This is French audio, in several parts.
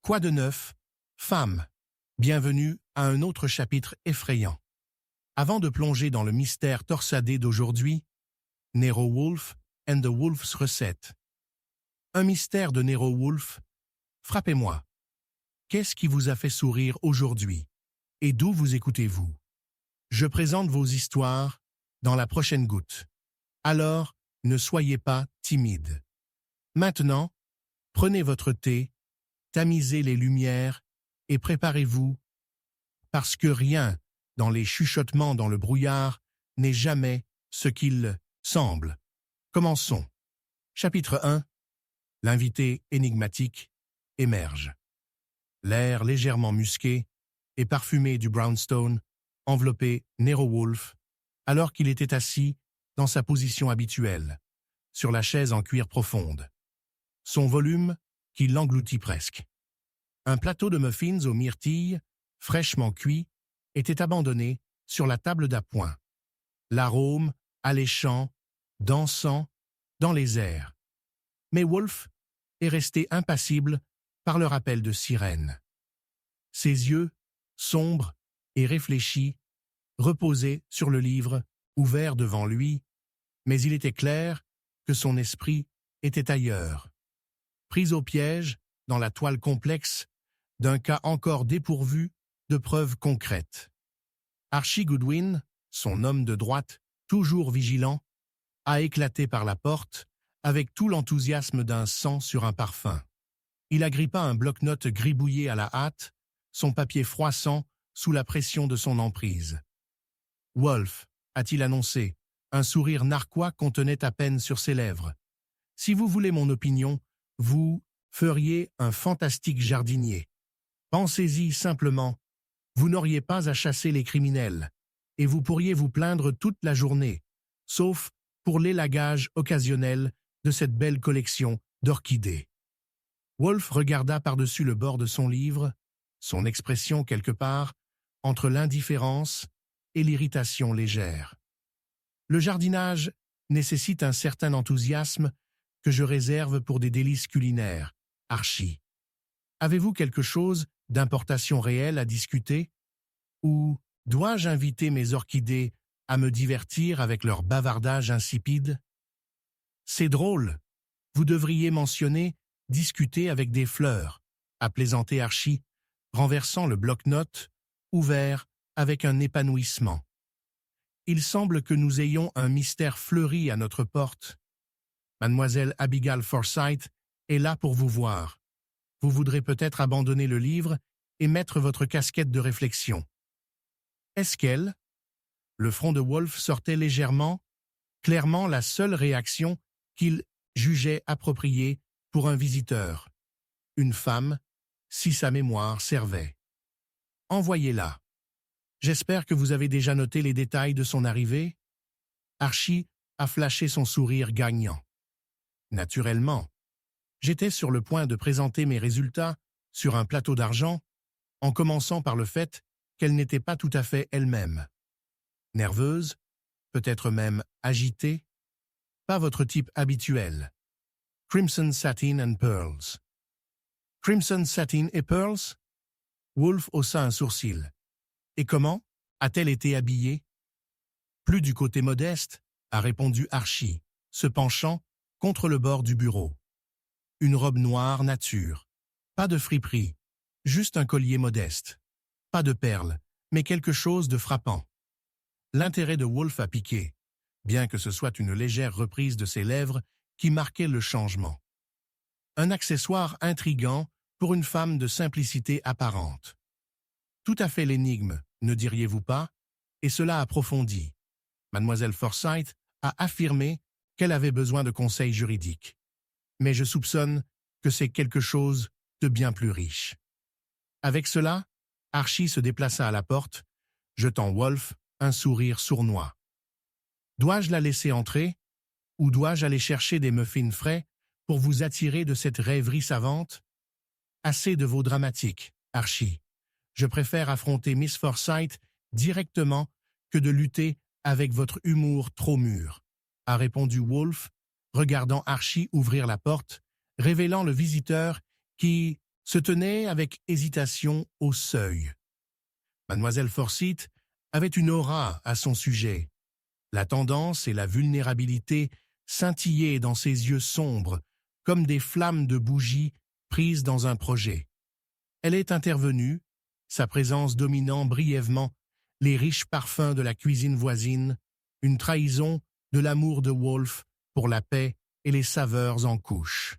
Quoi de neuf, femme? Bienvenue à un autre chapitre effrayant. Avant de plonger dans le mystère torsadé d'aujourd'hui, Nero Wolfe and the Wolf's Recette. Un mystère de Nero Wolfe. Frappez-moi. Qu'est-ce qui vous a fait sourire aujourd'hui? Et d'où vous écoutez-vous? Je présente vos histoires dans la prochaine goutte. Alors, ne soyez pas timide. Maintenant, prenez votre thé, tamisez les lumières et préparez-vous, parce que rien dans les chuchotements dans le brouillard n'est jamais ce qu'il semble. Commençons. Chapitre 1. L'invité énigmatique émerge. L'air légèrement musqué et parfumé du brownstone enveloppait Nero Wolfe alors qu'il était assis dans sa position habituelle, sur la chaise en cuir profonde. Son volume qui l'engloutit presque. Un plateau de muffins aux myrtilles, fraîchement cuits, était abandonné sur la table d'appoint. L'arôme, alléchant, dansant, dans les airs. Mais Wolfe est resté impassible par le rappel de sirène. Ses yeux, sombres et réfléchis, reposaient sur le livre, ouvert devant lui, mais il était clair que son esprit était ailleurs. Pris au piège, dans la toile complexe, d'un cas encore dépourvu de preuves concrètes. Archie Goodwin, son homme de droite, toujours vigilant, a éclaté par la porte avec tout l'enthousiasme d'un sang sur un parfum. Il agrippa un bloc-notes gribouillé à la hâte, son papier froissant sous la pression de son emprise. « Wolfe », a-t-il annoncé, un sourire narquois contenait à peine sur ses lèvres. « Si vous voulez mon opinion, vous feriez un fantastique jardinier. Pensez-y simplement, vous n'auriez pas à chasser les criminels, et vous pourriez vous plaindre toute la journée, sauf pour l'élagage occasionnel de cette belle collection d'orchidées. » Wolfe regarda par-dessus le bord de son livre, son expression quelque part entre l'indifférence et l'irritation légère. Le jardinage nécessite un certain enthousiasme que je réserve pour des délices culinaires, Archie. Avez-vous quelque chose d'importation réelle à discuter? Ou dois-je inviter mes orchidées à me divertir avec leur bavardage insipide? C'est drôle. Vous devriez mentionner « discuter avec des fleurs », a plaisanté Archie, renversant le bloc-notes, ouvert avec un épanouissement. Il semble que nous ayons un mystère fleuri à notre porte. Mademoiselle Abigail Forsyth est là pour vous voir. Vous voudrez peut-être abandonner le livre et mettre votre casquette de réflexion. Est-ce qu'elle? Le front de Wolfe sortait légèrement, clairement la seule réaction qu'il jugeait appropriée pour un visiteur. Une femme, si sa mémoire servait. Envoyez-la. J'espère que vous avez déjà noté les détails de son arrivée. Archie a flashé son sourire gagnant. Naturellement. J'étais sur le point de présenter mes résultats sur un plateau d'argent, en commençant par le fait qu'elle n'était pas tout à fait elle-même. Nerveuse, peut-être même agitée, pas votre type habituel. Crimson Satin and Pearls. Crimson Satin et Pearls? Wolfe haussa un sourcil. Et comment a-t-elle été habillée? Plus du côté modeste, a répondu Archie, se penchant contre le bord du bureau. Une robe noire nature. Pas de friperie, juste un collier modeste. Pas de perles, mais quelque chose de frappant. L'intérêt de Wolfe a piqué, bien que ce soit une légère reprise de ses lèvres qui marquait le changement. Un accessoire intrigant pour une femme de simplicité apparente. Tout à fait l'énigme, ne diriez-vous pas? Et cela approfondit. Mademoiselle Forsyth a affirmé qu'elle avait besoin de conseils juridiques. Mais je soupçonne que c'est quelque chose de bien plus riche. Avec cela, Archie se déplaça à la porte, jetant Wolfe un sourire sournois. Dois-je la laisser entrer? Ou dois-je aller chercher des muffins frais pour vous attirer de cette rêverie savante? Assez de vos dramatiques, Archie. Je préfère affronter Miss Forsyth directement que de lutter avec votre humour trop mûr, a répondu Wolfe, regardant Archie ouvrir la porte, révélant le visiteur qui se tenait avec hésitation au seuil. Mademoiselle Forsyth avait une aura à son sujet. La tendance et la vulnérabilité scintillaient dans ses yeux sombres, comme des flammes de bougies prises dans un projet. Elle est intervenue, sa présence dominant brièvement les riches parfums de la cuisine voisine, une trahison de l'amour de Wolfe pour la paix et les saveurs en couche.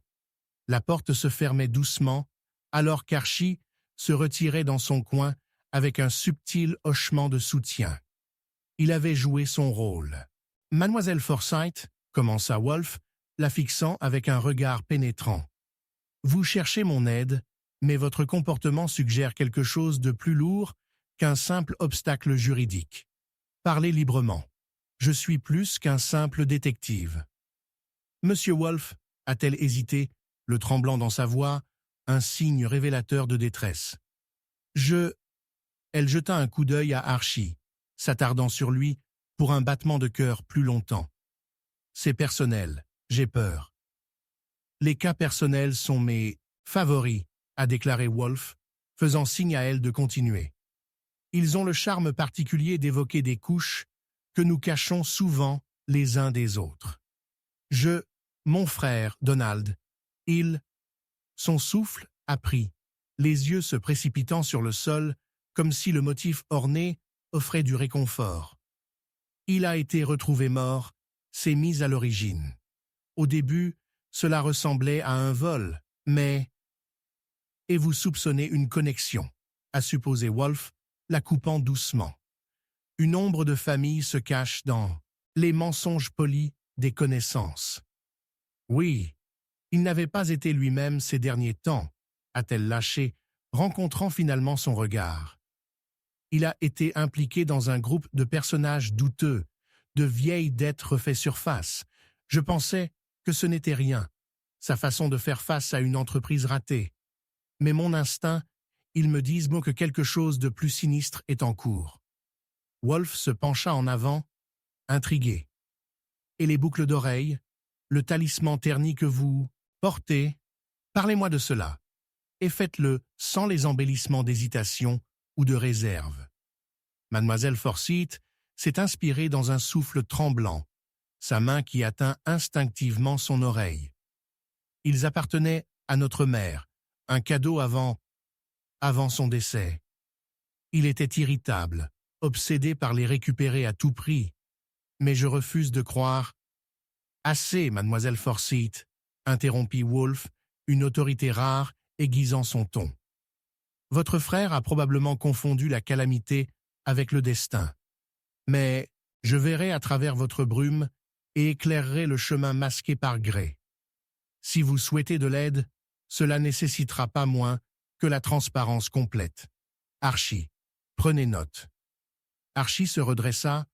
La porte se fermait doucement, alors qu'Archie se retirait dans son coin avec un subtil hochement de soutien. Il avait joué son rôle. « Mademoiselle Forsyth », commença Wolfe, la fixant avec un regard pénétrant. « Vous cherchez mon aide, mais votre comportement suggère quelque chose de plus lourd qu'un simple obstacle juridique. Parlez librement. Je suis plus qu'un simple détective. » Monsieur Wolfe, a-t-elle hésité, le tremblant dans sa voix, un signe révélateur de détresse. Elle jeta un coup d'œil à Archie, s'attardant sur lui pour un battement de cœur plus longtemps. C'est personnel, j'ai peur. Les cas personnels sont mes favoris, a déclaré Wolfe, faisant signe à elle de continuer. Ils ont le charme particulier d'évoquer des couches que nous cachons souvent les uns des autres. Mon frère, Donald, son souffle a pris, les yeux se précipitant sur le sol comme si le motif orné offrait du réconfort. Il a été retrouvé mort, c'est mis à l'origine. Au début, cela ressemblait à un vol, mais... Et vous soupçonnez une connexion, a supposé Wolfe, la coupant doucement. Une ombre de famille se cache dans les mensonges polis des connaissances. Oui, il n'avait pas été lui-même ces derniers temps, a-t-elle lâché, rencontrant finalement son regard. Il a été impliqué dans un groupe de personnages douteux, de vieilles dettes refait surface. Je pensais que ce n'était rien, sa façon de faire face à une entreprise ratée. Mais mon instinct, il me dit que quelque chose de plus sinistre est en cours. Wolfe se pencha en avant, intrigué. Et les boucles d'oreilles, le talisman terni que vous portez, parlez-moi de cela, et faites-le sans les embellissements d'hésitation ou de réserve. Mademoiselle Forsyth s'est inspirée dans un souffle tremblant, sa main qui atteint instinctivement son oreille. Ils appartenaient à notre mère, un cadeau avant son décès. Il était irritable, obsédé par les récupérer à tout prix. Mais je refuse de croire. « Assez, mademoiselle Forsyth », interrompit Wolfe, une autorité rare aiguisant son ton. Votre frère a probablement confondu la calamité avec le destin. Mais je verrai à travers votre brume et éclairerai le chemin masqué par gré. Si vous souhaitez de l'aide, cela nécessitera pas moins que la transparence complète. Archie, prenez note. Archie se redressa,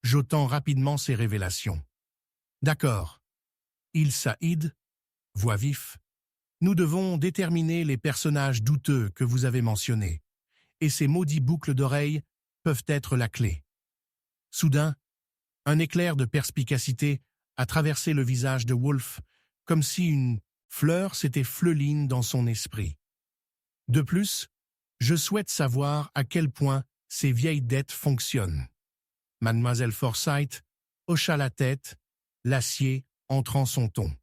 jetant rapidement ses révélations. D'accord. Il Saïd, voix vif. Nous devons déterminer les personnages douteux que vous avez mentionnés, et ces maudits boucles d'oreilles peuvent être la clé. Soudain, un éclair de perspicacité a traversé le visage de Wolfe, comme si une fleur s'était fleuline dans son esprit. De plus, je souhaite savoir à quel point ces vieilles dettes fonctionnent. Mademoiselle Forsyth hocha la tête, l'acier entrant son ton.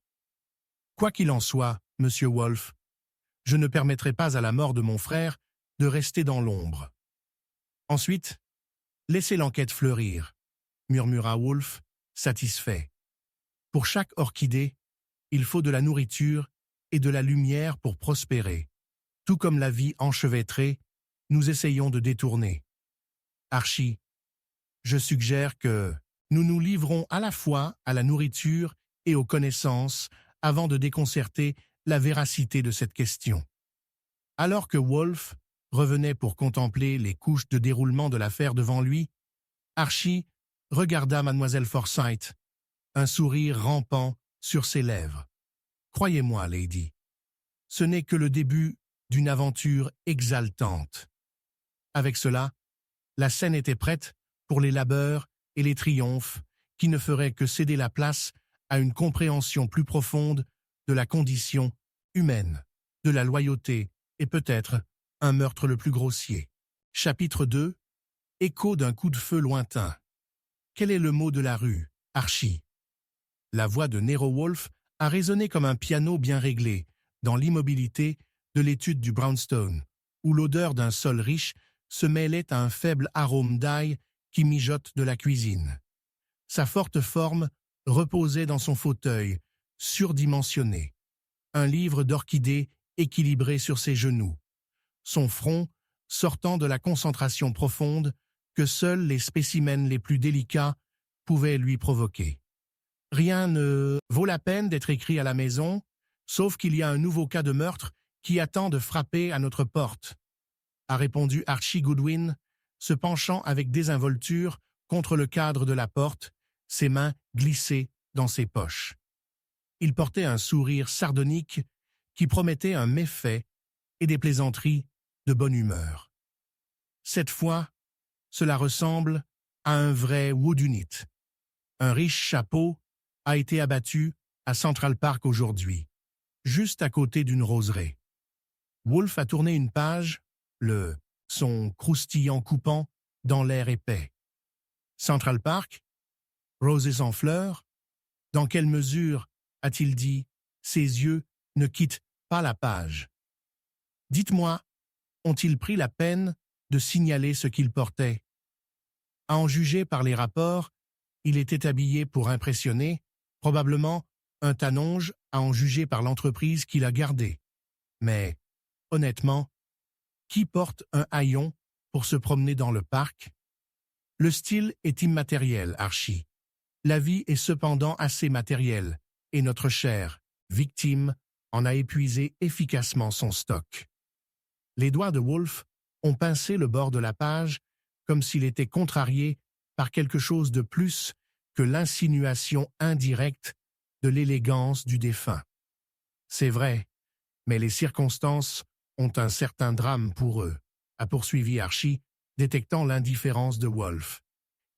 Quoi qu'il en soit, monsieur Wolfe, je ne permettrai pas à la mort de mon frère de rester dans l'ombre. Ensuite, laissez l'enquête fleurir, murmura Wolfe, satisfait. Pour chaque orchidée, il faut de la nourriture et de la lumière pour prospérer. Tout comme la vie enchevêtrée, nous essayons de détourner. Archie, je suggère que nous nous livrons à la fois à la nourriture et aux connaissances avant de déconcerter la véracité de cette question. Alors que Wolfe revenait pour contempler les couches de déroulement de l'affaire devant lui, Archie regarda mademoiselle Forsyth, un sourire rampant sur ses lèvres. « Croyez-moi, Lady, ce n'est que le début d'une aventure exaltante. » Avec cela, la scène était prête pour les labeurs et les triomphes qui ne feraient que céder la place à une compréhension plus profonde de la condition humaine, de la loyauté et peut-être un meurtre le plus grossier. Chapitre 2. Écho d'un coup de feu lointain. Quel est le mot de la rue? Archie. La voix de Nero Wolfe a résonné comme un piano bien réglé, dans l'immobilité de l'étude du brownstone, où l'odeur d'un sol riche se mêlait à un faible arôme d'ail qui mijote de la cuisine. Sa forte forme reposait dans son fauteuil, surdimensionné. Un livre d'orchidées équilibré sur ses genoux. Son front sortant de la concentration profonde que seuls les spécimens les plus délicats pouvaient lui provoquer. Rien ne vaut la peine d'être écrit à la maison, sauf qu'il y a un nouveau cas de meurtre qui attend de frapper à notre porte, a répondu Archie Goodwin, se penchant avec désinvolture contre le cadre de la porte, ses mains glissées dans ses poches. Il portait un sourire sardonique qui promettait un méfait et des plaisanteries de bonne humeur. Cette fois, cela ressemble à un vrai woodunite. Un riche chapeau a été abattu à Central Park aujourd'hui, juste à côté d'une roseraie. Wolfe a tourné une page, son croustillant coupant dans l'air épais. Central Park? Roses en fleurs? Dans quelle mesure, a-t-il dit, ses yeux ne quittent pas la page? Dites-moi, ont-ils pris la peine de signaler ce qu'il portait? À en juger par les rapports, il était habillé pour impressionner, probablement un tanonge à en juger par l'entreprise qui l'a gardé. Mais, honnêtement, qui porte un haillon pour se promener dans le parc? Le style est immatériel, Archie. La vie est cependant assez matérielle, et notre chère victime en a épuisé efficacement son stock. Les doigts de Wolfe ont pincé le bord de la page comme s'il était contrarié par quelque chose de plus que l'insinuation indirecte de l'élégance du défunt. C'est vrai, mais les circonstances ont un certain drame pour eux, a poursuivi Archie, détectant l'indifférence de Wolfe.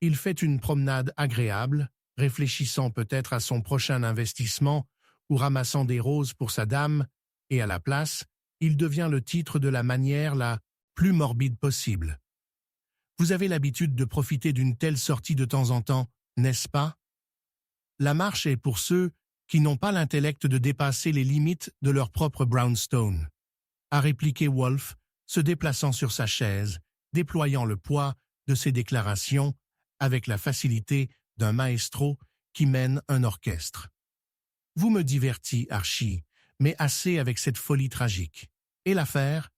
Il fait une promenade agréable, réfléchissant peut-être à son prochain investissement ou ramassant des roses pour sa dame, et à la place, il devient le titre de la manière la plus morbide possible. Vous avez l'habitude de profiter d'une telle sortie de temps en temps, n'est-ce pas? La marche est pour ceux qui n'ont pas l'intellect de dépasser les limites de leur propre brownstone, a répliqué Wolfe, se déplaçant sur sa chaise, déployant le poids de ses déclarations avec la facilité d'un maestro qui mène un orchestre. Vous me divertis, Archie, mais assez avec cette folie tragique. Et l'affaire?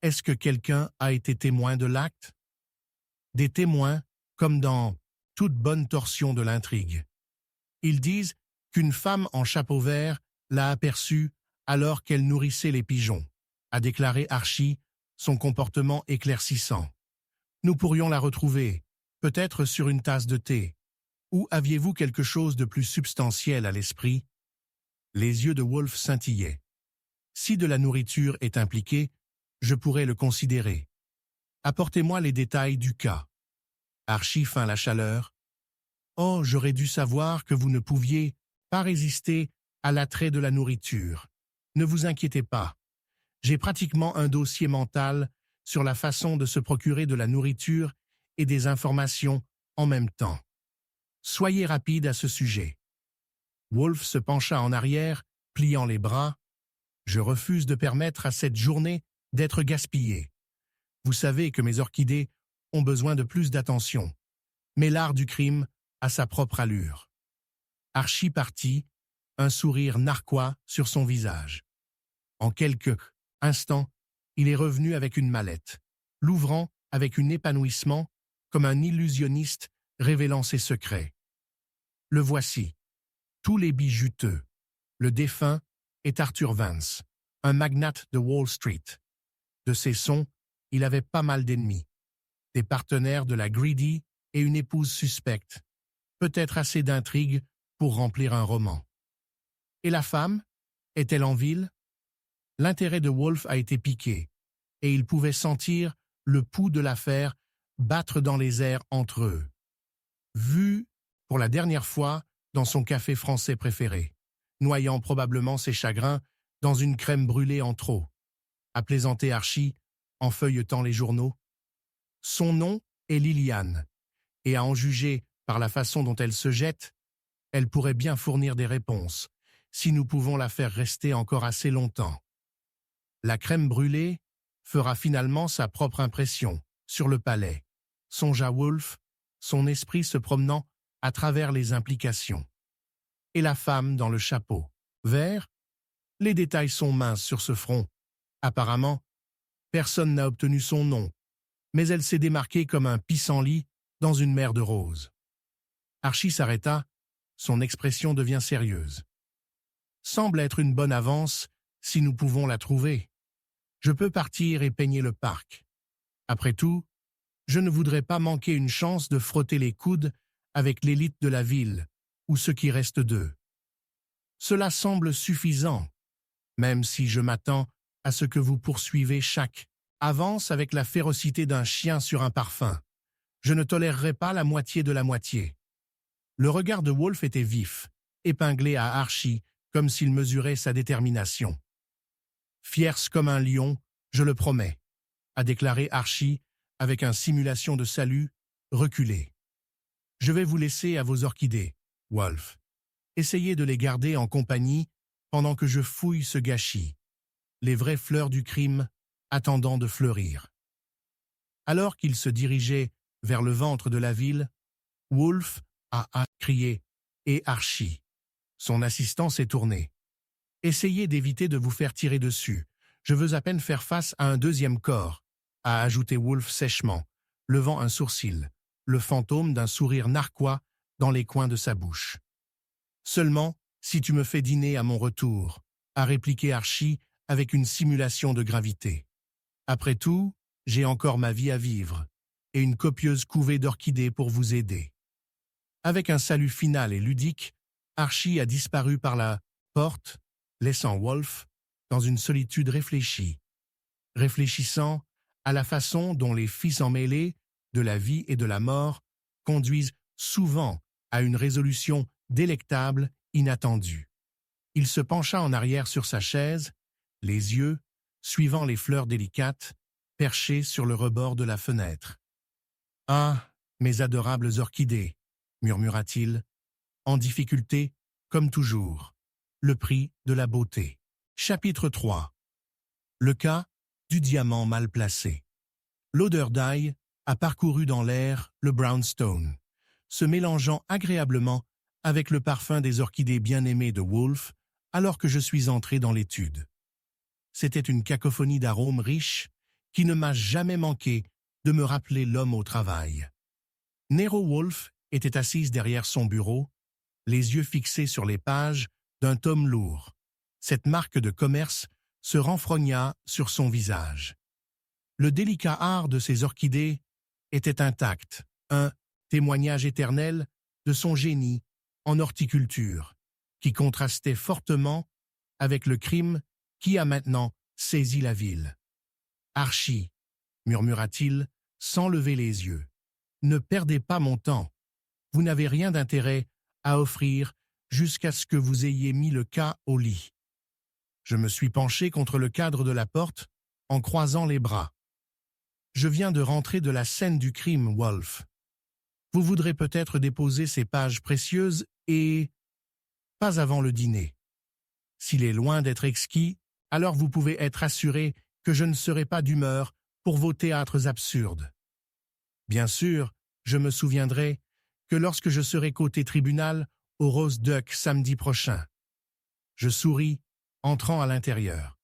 Est-ce que quelqu'un a été témoin de l'acte? Des témoins, comme dans toute bonne torsion de l'intrigue. Ils disent qu'une femme en chapeau vert l'a aperçue alors qu'elle nourrissait les pigeons, a déclaré Archie, son comportement éclaircissant. Nous pourrions la retrouver, peut-être sur une tasse de thé. Ou aviez-vous quelque chose de plus substantiel à l'esprit? Les yeux de Wolfe scintillaient. Si de la nourriture est impliquée, je pourrais le considérer. Apportez-moi les détails du cas. Archie feint la chaleur. Oh, j'aurais dû savoir que vous ne pouviez pas résister à l'attrait de la nourriture. Ne vous inquiétez pas. J'ai pratiquement un dossier mental sur la façon de se procurer de la nourriture et des informations en même temps. Soyez rapide à ce sujet. Wolfe se pencha en arrière, pliant les bras. Je refuse de permettre à cette journée d'être gaspillée. Vous savez que mes orchidées ont besoin de plus d'attention. Mais l'art du crime a sa propre allure. Archie partit, un sourire narquois sur son visage. En quelques instants, il est revenu avec une mallette, l'ouvrant avec un épanouissement comme un illusionniste révélant ses secrets. Le voici. Tous les bijuteux. Le défunt est Arthur Vance, un magnate de Wall Street. De ses sons, il avait pas mal d'ennemis. Des partenaires de la Greedy et une épouse suspecte. Peut-être assez d'intrigue pour remplir un roman. Et la femme? Est-elle en ville? L'intérêt de Wolfe a été piqué, et il pouvait sentir le pouls de l'affaire battre dans les airs entre eux. Vu pour la dernière fois dans son café français préféré, noyant probablement ses chagrins dans une crème brûlée en trop. a plaisanté Archie en feuilletant les journaux. Son nom est Liliane, et à en juger par la façon dont elle se jette, elle pourrait bien fournir des réponses, si nous pouvons la faire rester encore assez longtemps. La crème brûlée fera finalement sa propre impression sur le palais, songea Woolf, son esprit se promenant à travers les implications. Et la femme dans le chapeau vert? Les détails sont minces sur ce front. Apparemment, personne n'a obtenu son nom, mais elle s'est démarquée comme un pissenlit dans une mer de roses. Archie s'arrêta, son expression devient sérieuse. Semble être une bonne avance si nous pouvons la trouver. Je peux partir et peigner le parc. Après tout, je ne voudrais pas manquer une chance de frotter les coudes avec l'élite de la ville, ou ce qui reste d'eux. Cela semble suffisant, même si je m'attends à ce que vous poursuivez chaque avance avec la férocité d'un chien sur un parfum. Je ne tolérerai pas la moitié de la moitié. Le regard de Woolf était vif, épinglé à Archie, comme s'il mesurait sa détermination. « Fierce comme un lion, je le promets », a déclaré Archie avec une simulation de salut reculé. « Je vais vous laisser à vos orchidées, Woolf. Essayez de les garder en compagnie pendant que je fouille ce gâchis, les vraies fleurs du crime attendant de fleurir. » Alors qu'il se dirigeait vers le ventre de la ville, Woolf a crié « Et Archie !» Son assistant s'est tourné. « Essayez d'éviter de vous faire tirer dessus. Je veux à peine faire face à un deuxième corps, » a ajouté Woolf sèchement, levant un sourcil, le fantôme d'un sourire narquois dans les coins de sa bouche. « Seulement, si tu me fais dîner à mon retour, » a répliqué Archie avec une simulation de gravité. « Après tout, j'ai encore ma vie à vivre, et une copieuse couvée d'orchidées pour vous aider. » Avec un salut final et ludique, Archie a disparu par la porte, laissant Woolf dans une solitude réfléchie, réfléchissant à la façon dont les fils emmêlés de la vie et de la mort conduisent souvent à une résolution délectable, inattendue. Il se pencha en arrière sur sa chaise, les yeux suivant les fleurs délicates, perchées sur le rebord de la fenêtre. « Ah, mes adorables orchidées !» murmura-t-il, en difficulté, comme toujours, le prix de la beauté. Chapitre 3. Le cas du diamant mal placé. L'odeur d'ail a parcouru dans l'air le brownstone, se mélangeant agréablement avec le parfum des orchidées bien-aimées de Woolf alors que je suis entré dans l'étude. C'était une cacophonie d'arômes riches qui ne m'a jamais manqué de me rappeler l'homme au travail. Nero Woolf était assise derrière son bureau, les yeux fixés sur les pages d'un tome lourd. Cette marque de commerce se renfrogna sur son visage. Le délicat art de ses orchidées était intact, un témoignage éternel de son génie en horticulture, qui contrastait fortement avec le crime qui a maintenant saisi la ville. « Archie », murmura-t-il sans lever les yeux, « ne perdez pas mon temps. Vous n'avez rien d'intérêt à offrir jusqu'à ce que vous ayez mis le cas au lit. » Je me suis penché contre le cadre de la porte en croisant les bras. « Je viens de rentrer de la scène du crime, Woolf. Vous voudrez peut-être déposer ces pages précieuses et... pas avant le dîner. S'il est loin d'être exquis, alors vous pouvez être assuré que je ne serai pas d'humeur pour vos théâtres absurdes. Bien sûr, je me souviendrai que lorsque je serai côté tribunal au Rose Duck samedi prochain. » Je souris, entrant à l'intérieur.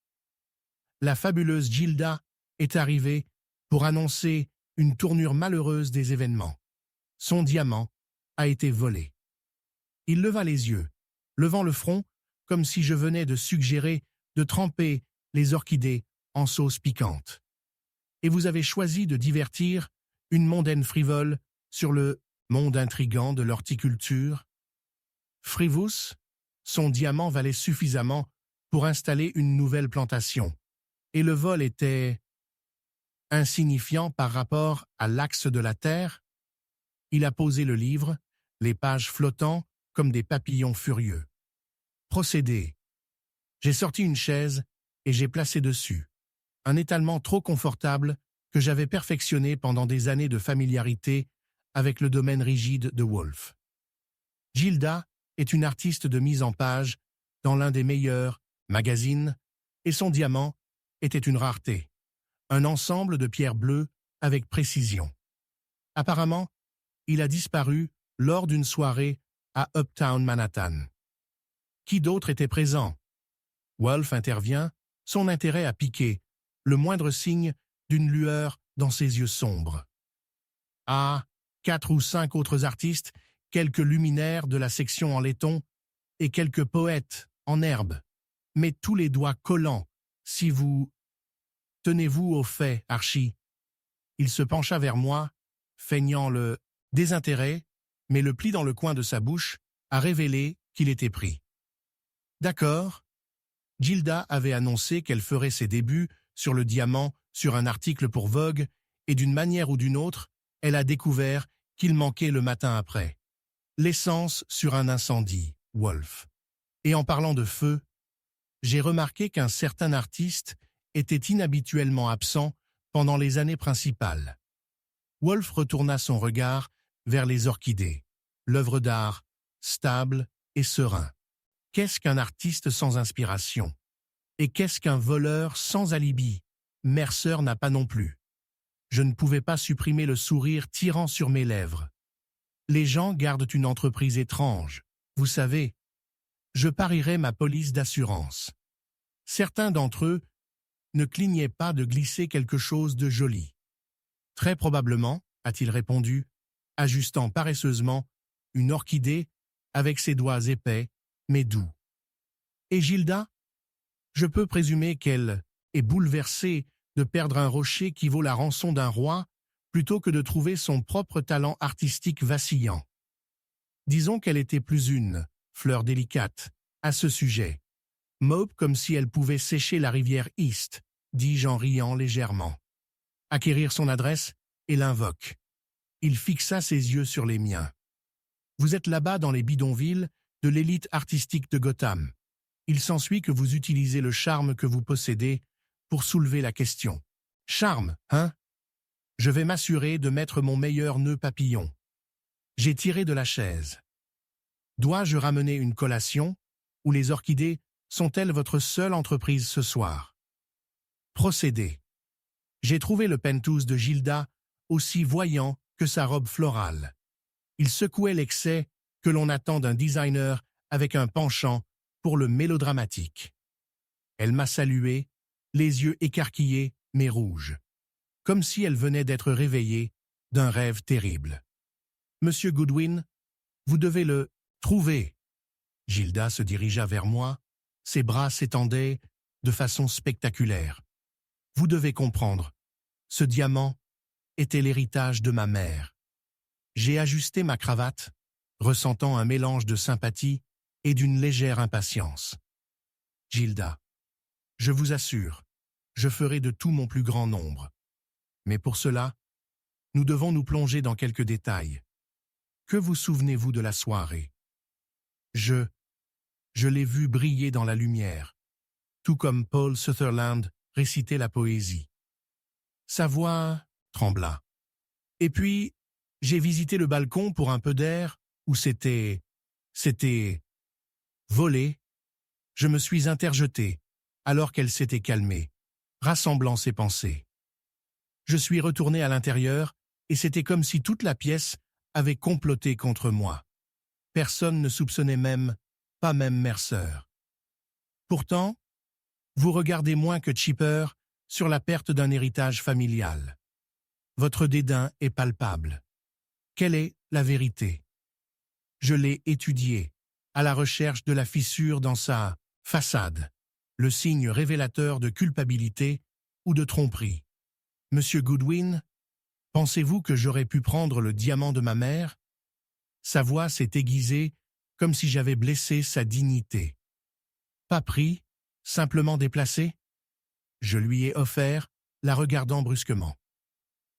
La fabuleuse Gilda est arrivée pour annoncer une tournure malheureuse des événements. Son diamant a été volé. Il leva les yeux, levant le front comme si je venais de suggérer de tremper les orchidées en sauce piquante. Et vous avez choisi de divertir une mondaine frivole sur le monde intrigant de l'horticulture. Frivus, son diamant valait suffisamment pour installer une nouvelle plantation, et le vol était insignifiant par rapport à l'axe de la terre. Il a posé le livre, les pages flottant comme des papillons furieux. Procédé. J'ai sorti une chaise et j'ai placé dessus, un étalement trop confortable que j'avais perfectionné pendant des années de familiarité avec le domaine rigide de Wolf. Gilda est une artiste de mise en page dans l'un des meilleurs magazines et son diamant était une rareté, un ensemble de pierres bleues avec précision. Apparemment, il a disparu lors d'une soirée à Uptown Manhattan. Qui d'autre était présent? Wolf intervient, son intérêt a piqué, le moindre signe d'une lueur dans ses yeux sombres. Ah, 4 ou 5 autres artistes, quelques luminaires de la section en laiton et quelques poètes en herbe, mais tous les doigts collants, si vous... Tenez-vous au fait, Archie. Il se pencha vers moi, feignant le désintérêt, mais le pli dans le coin de sa bouche a révélé qu'il était pris. D'accord. Gilda avait annoncé qu'elle ferait ses débuts sur le diamant sur un article pour Vogue, et d'une manière ou d'une autre, elle a découvert qu'il manquait le matin après. L'essence sur un incendie, Wolf. Et en parlant de feu, j'ai remarqué qu'un certain artiste était inhabituellement absent pendant les années principales. Wolf retourna son regard vers les orchidées, l'œuvre d'art, stable et serein. Qu'est-ce qu'un artiste sans inspiration? Et qu'est-ce qu'un voleur sans alibi? Mercer n'a pas non plus. Je ne pouvais pas supprimer le sourire tirant sur mes lèvres. Les gens gardent une entreprise étrange. Vous savez, je parierais ma police d'assurance. Certains d'entre eux ne clignaient pas de glisser quelque chose de joli. Très probablement, a-t-il répondu, ajustant paresseusement une orchidée avec ses doigts épais, mais doux. Et Gilda? Je peux présumer qu'elle est bouleversée de perdre un rocher qui vaut la rançon d'un roi plutôt que de trouver son propre talent artistique vacillant. Disons qu'elle était plus une fleur délicate à ce sujet. Mauve comme si elle pouvait sécher la rivière East, dis-je en riant légèrement. Acquérir son adresse et l'invoque. Il fixa ses yeux sur les miens. Vous êtes là-bas dans les bidonvilles de l'élite artistique de Gotham. Il s'ensuit que vous utilisez le charme que vous possédez pour soulever la question. Charme, hein? Je vais m'assurer de mettre mon meilleur nœud papillon. J'ai tiré de la chaise. Dois-je ramener une collation, ou les orchidées sont-elles votre seule entreprise ce soir? Procédez. J'ai trouvé le penthouse de Gilda aussi voyant que sa robe florale. Il secouait l'excès que l'on attend d'un designer avec un penchant pour le mélodramatique. Elle m'a salué, les yeux écarquillés mais rouges, comme si elle venait d'être réveillée d'un rêve terrible. Monsieur Goodwin, vous devez le trouver. Gilda se dirigea vers moi, ses bras s'étendaient de façon spectaculaire. Vous devez comprendre, ce diamant était l'héritage de ma mère. J'ai ajusté ma cravate, ressentant un mélange de sympathie et d'une légère impatience. Gilda, je vous assure, je ferai de tout mon plus grand nombre. Mais pour cela, nous devons nous plonger dans quelques détails. Que vous souvenez-vous de la soirée? Je l'ai vu briller dans la lumière, tout comme Paul Sutherland récitait la poésie. Sa voix trembla. Et puis, j'ai visité le balcon pour un peu d'air, où c'était volé. Je me suis interjeté, alors qu'elle s'était calmée, rassemblant ses pensées. Je suis retourné à l'intérieur, et c'était comme si toute la pièce avait comploté contre moi. Personne ne soupçonnait même, pas même Mercer. Pourtant, vous regardez moins que Chipper sur la perte d'un héritage familial. Votre dédain est palpable. Quelle est la vérité? Je l'ai étudiée, à la recherche de la fissure dans sa façade, le signe révélateur de culpabilité ou de tromperie. Monsieur Goodwin, pensez-vous que j'aurais pu prendre le diamant de ma mère? Sa voix s'est aiguisée comme si j'avais blessé sa dignité. Pas pris, simplement déplacé? Je lui ai offert, la regardant brusquement.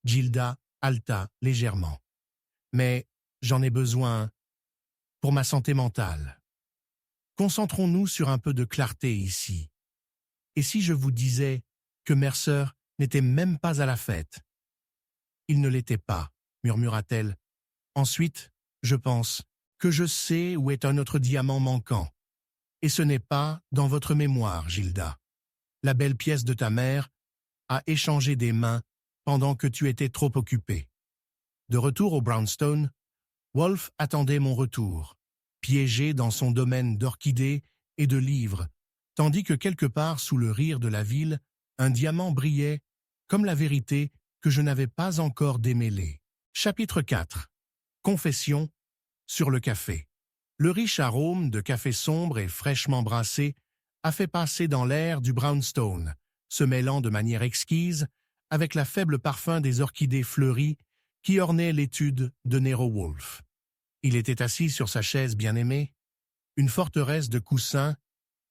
Gilda haleta légèrement. Mais j'en ai besoin pour ma santé mentale. Concentrons-nous sur un peu de clarté ici. Et si je vous disais que Mercer n'était même pas à la fête. Il ne l'était pas, murmura-t-elle. Ensuite, je pense que je sais où est un autre diamant manquant. Et ce n'est pas dans votre mémoire, Gilda. La belle pièce de ta mère a échangé des mains pendant que tu étais trop occupée. De retour au Brownstone, Wolfe attendait mon retour, piégé dans son domaine d'orchidées et de livres, tandis que quelque part sous le rire de la ville, un diamant brillait comme la vérité que je n'avais pas encore démêlée. Chapitre 4. Confession sur le café. Le riche arôme de café sombre et fraîchement brassé a fait passer dans l'air du Brownstone, se mêlant de manière exquise avec la faible parfum des orchidées fleuries qui ornaient l'étude de Nero Wolfe. Il était assis sur sa chaise bien-aimée, une forteresse de coussins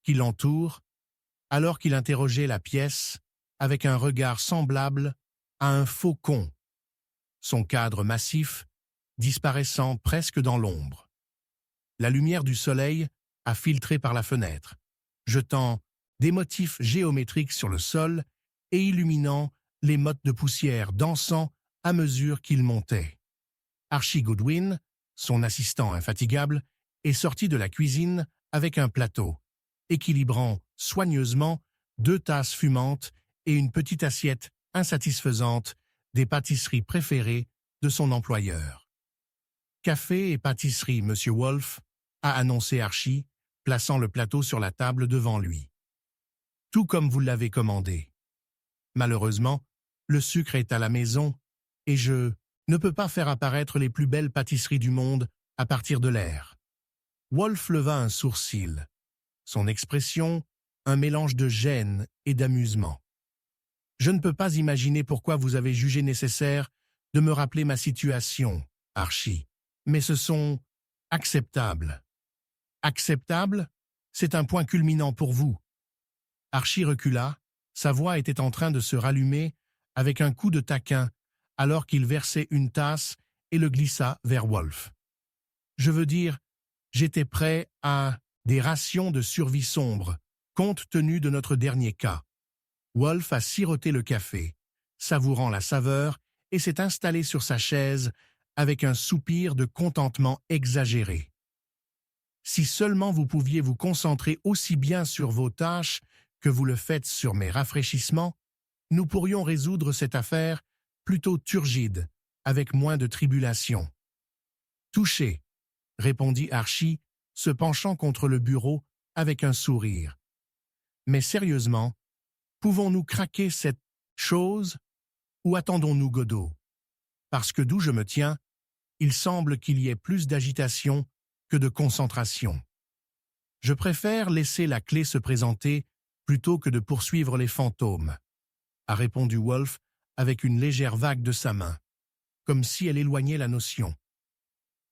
qui l'entoure, alors qu'il interrogeait la pièce avec un regard semblable à un faucon, son cadre massif disparaissant presque dans l'ombre. La lumière du soleil a filtré par la fenêtre, jetant des motifs géométriques sur le sol et illuminant les mottes de poussière dansant à mesure qu'il montait. Archie Goodwin, son assistant infatigable, est sorti de la cuisine avec un plateau, équilibrant soigneusement 2 tasses fumantes et une petite assiette insatisfaisante des pâtisseries préférées de son employeur. « Café et pâtisserie, Monsieur Wolfe », a annoncé Archie, plaçant le plateau sur la table devant lui. « Tout comme vous l'avez commandé. Malheureusement, le sucre est à la maison et je ne peux pas faire apparaître les plus belles pâtisseries du monde à partir de l'air. » Wolfe leva un sourcil. Son expression, un mélange de gêne et d'amusement. « Je ne peux pas imaginer pourquoi vous avez jugé nécessaire de me rappeler ma situation, Archie, mais ce sont acceptables. » Acceptable, c'est un point culminant pour vous. Archie recula, sa voix était en train de se rallumer avec un coup de taquin alors qu'il versait une tasse et le glissa vers Wolfe. Je veux dire, j'étais prêt à des rations de survie sombre, compte tenu de notre dernier cas. Wolfe a siroté le café, savourant la saveur, et s'est installé sur sa chaise avec un soupir de contentement exagéré. Si seulement vous pouviez vous concentrer aussi bien sur vos tâches que vous le faites sur mes rafraîchissements, nous pourrions résoudre cette affaire plutôt turgide, avec moins de tribulation. « Touché », répondit Archie, se penchant contre le bureau avec un sourire. « Mais sérieusement, pouvons-nous craquer cette chose ou attendons-nous Godot? Parce que d'où je me tiens, il semble qu'il y ait plus d'agitation que de concentration. Je préfère laisser la clé se présenter plutôt que de poursuivre les fantômes, » a répondu Wolfe avec une légère vague de sa main, comme si elle éloignait la notion.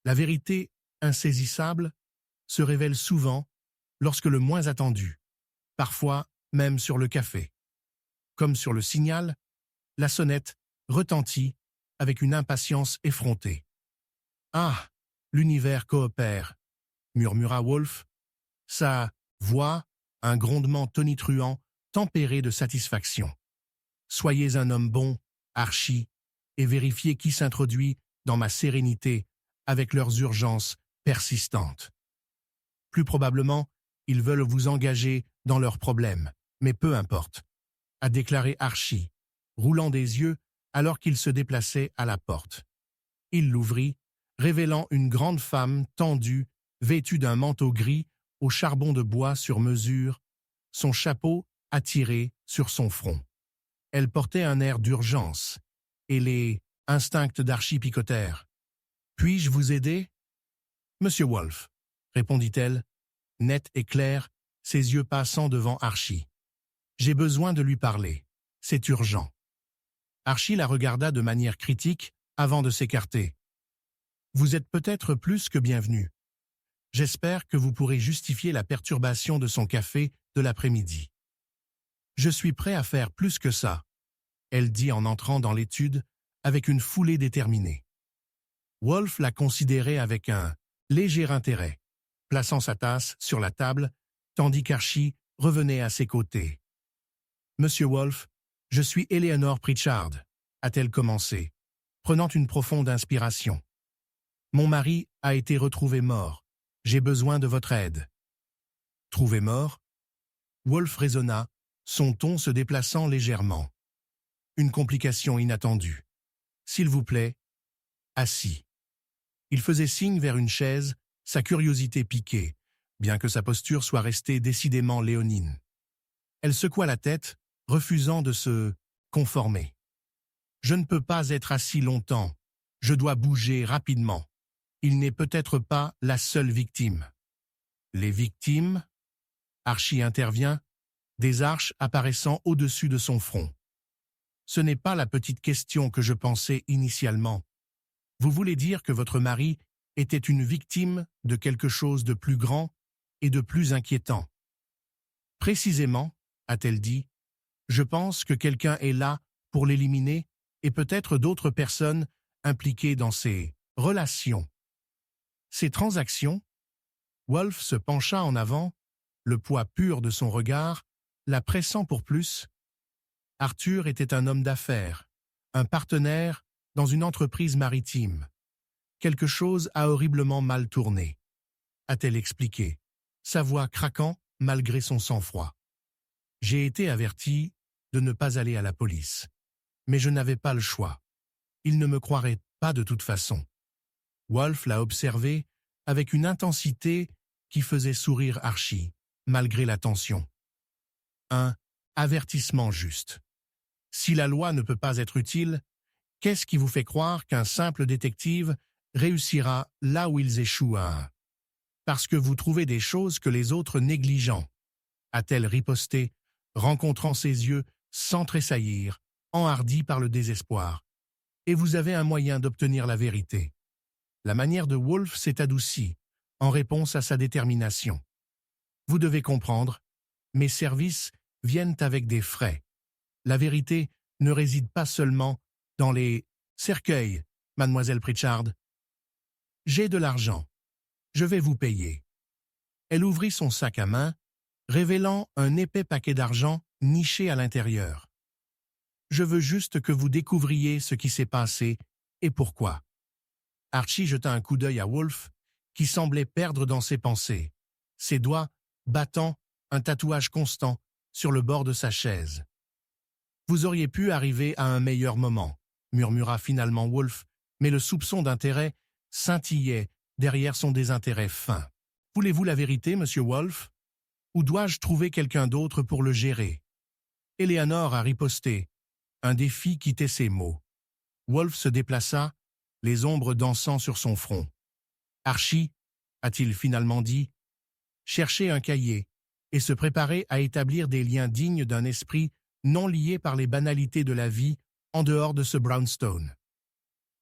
La vérité insaisissable se révèle souvent lorsque le moins attendu, parfois même sur le café. Comme sur le signal, la sonnette retentit avec une impatience effrontée. « Ah, l'univers coopère », murmura Wolfe, sa voix, un grondement tonitruant, tempéré de satisfaction. « Soyez un homme bon, Archie, et vérifiez qui s'introduit dans ma sérénité avec leurs urgences persistantes. Plus probablement, ils veulent vous engager dans leurs problèmes, mais peu importe, » a déclaré Archie, roulant des yeux alors qu'il se déplaçait à la porte. Il l'ouvrit, révélant une grande femme tendue, vêtue d'un manteau gris au charbon de bois sur mesure, son chapeau attiré sur son front. Elle portait un air d'urgence, et les instincts d'Archie picotèrent. « Puis-je vous aider ?»« Monsieur Wolfe, » répondit-elle, nette et claire, ses yeux passant devant Archie. « J'ai besoin de lui parler. C'est urgent. » Archie la regarda de manière critique avant de s'écarter. « Vous êtes peut-être plus que bienvenu. J'espère que vous pourrez justifier la perturbation de son café de l'après-midi. »« Je suis prêt à faire plus que ça, » elle dit en entrant dans l'étude avec une foulée déterminée. Wolfe la considérait avec un léger intérêt, plaçant sa tasse sur la table, tandis qu'Archie revenait à ses côtés. « Monsieur Wolfe, Je suis Eleanor Pritchard, a-t-elle commencé, prenant une profonde inspiration. Mon mari a été retrouvé mort. J'ai besoin de votre aide. Trouvé mort? Wolf raisonna, son ton se déplaçant légèrement. Une complication inattendue. S'il vous plaît, assis. Il faisait signe vers une chaise, sa curiosité piquée, bien que sa posture soit restée décidément léonine. Elle secoua la tête, refusant de se conformer. Je ne peux pas être assis longtemps. Je dois bouger rapidement. Il n'est peut-être pas la seule victime. Les victimes? Archie intervient, des arches apparaissant au-dessus de son front. Ce n'est pas la petite question que je pensais initialement. Vous voulez dire que votre mari était une victime de quelque chose de plus grand et de plus inquiétant. Précisément, a-t-elle dit, je pense que quelqu'un est là pour l'éliminer et peut-être d'autres personnes impliquées dans ces relations. Ces transactions? Wolf se pencha en avant, le poids pur de son regard, la pressant pour plus. Arthur était un homme d'affaires, un partenaire dans une entreprise maritime. Quelque chose a horriblement mal tourné, a-t-elle expliqué, sa voix craquant malgré son sang-froid. J'ai été averti de ne pas aller à la police, mais je n'avais pas le choix. Ils ne me croiraient pas de toute façon. Wolf l'a observé avec une intensité qui faisait sourire Archie, malgré la tension. Un avertissement juste. Si la loi ne peut pas être utile, qu'est-ce qui vous fait croire qu'un simple détective réussira là où ils échouent à? Parce que vous trouvez des choses que les autres négligent, a-t-elle riposté, rencontrant ses yeux sans tressaillir, enhardi par le désespoir. Et vous avez un moyen d'obtenir la vérité. La manière de Wolf s'est adoucie, en réponse à sa détermination. Vous devez comprendre, mes services viennent avec des frais. La vérité ne réside pas seulement dans les cercueils, mademoiselle Pritchard. J'ai de l'argent. Je vais vous payer. Elle ouvrit son sac à main, révélant un épais paquet d'argent niché à l'intérieur. Je veux juste que vous découvriez ce qui s'est passé et pourquoi. Archie jeta un coup d'œil à Wolf, qui semblait perdre dans ses pensées, ses doigts battant un tatouage constant sur le bord de sa chaise. Vous auriez pu arriver à un meilleur moment, murmura finalement Wolf, mais le soupçon d'intérêt scintillait derrière son désintérêt fin. Voulez-vous la vérité, monsieur Wolf? Ou dois-je trouver quelqu'un d'autre pour le gérer? Eleanor a riposté. Un défi quittait ses mots. Wolf se déplaça, les ombres dansant sur son front. Archie, a-t-il finalement dit, cherchait un cahier et se préparait à établir des liens dignes d'un esprit non lié par les banalités de la vie en dehors de ce brownstone.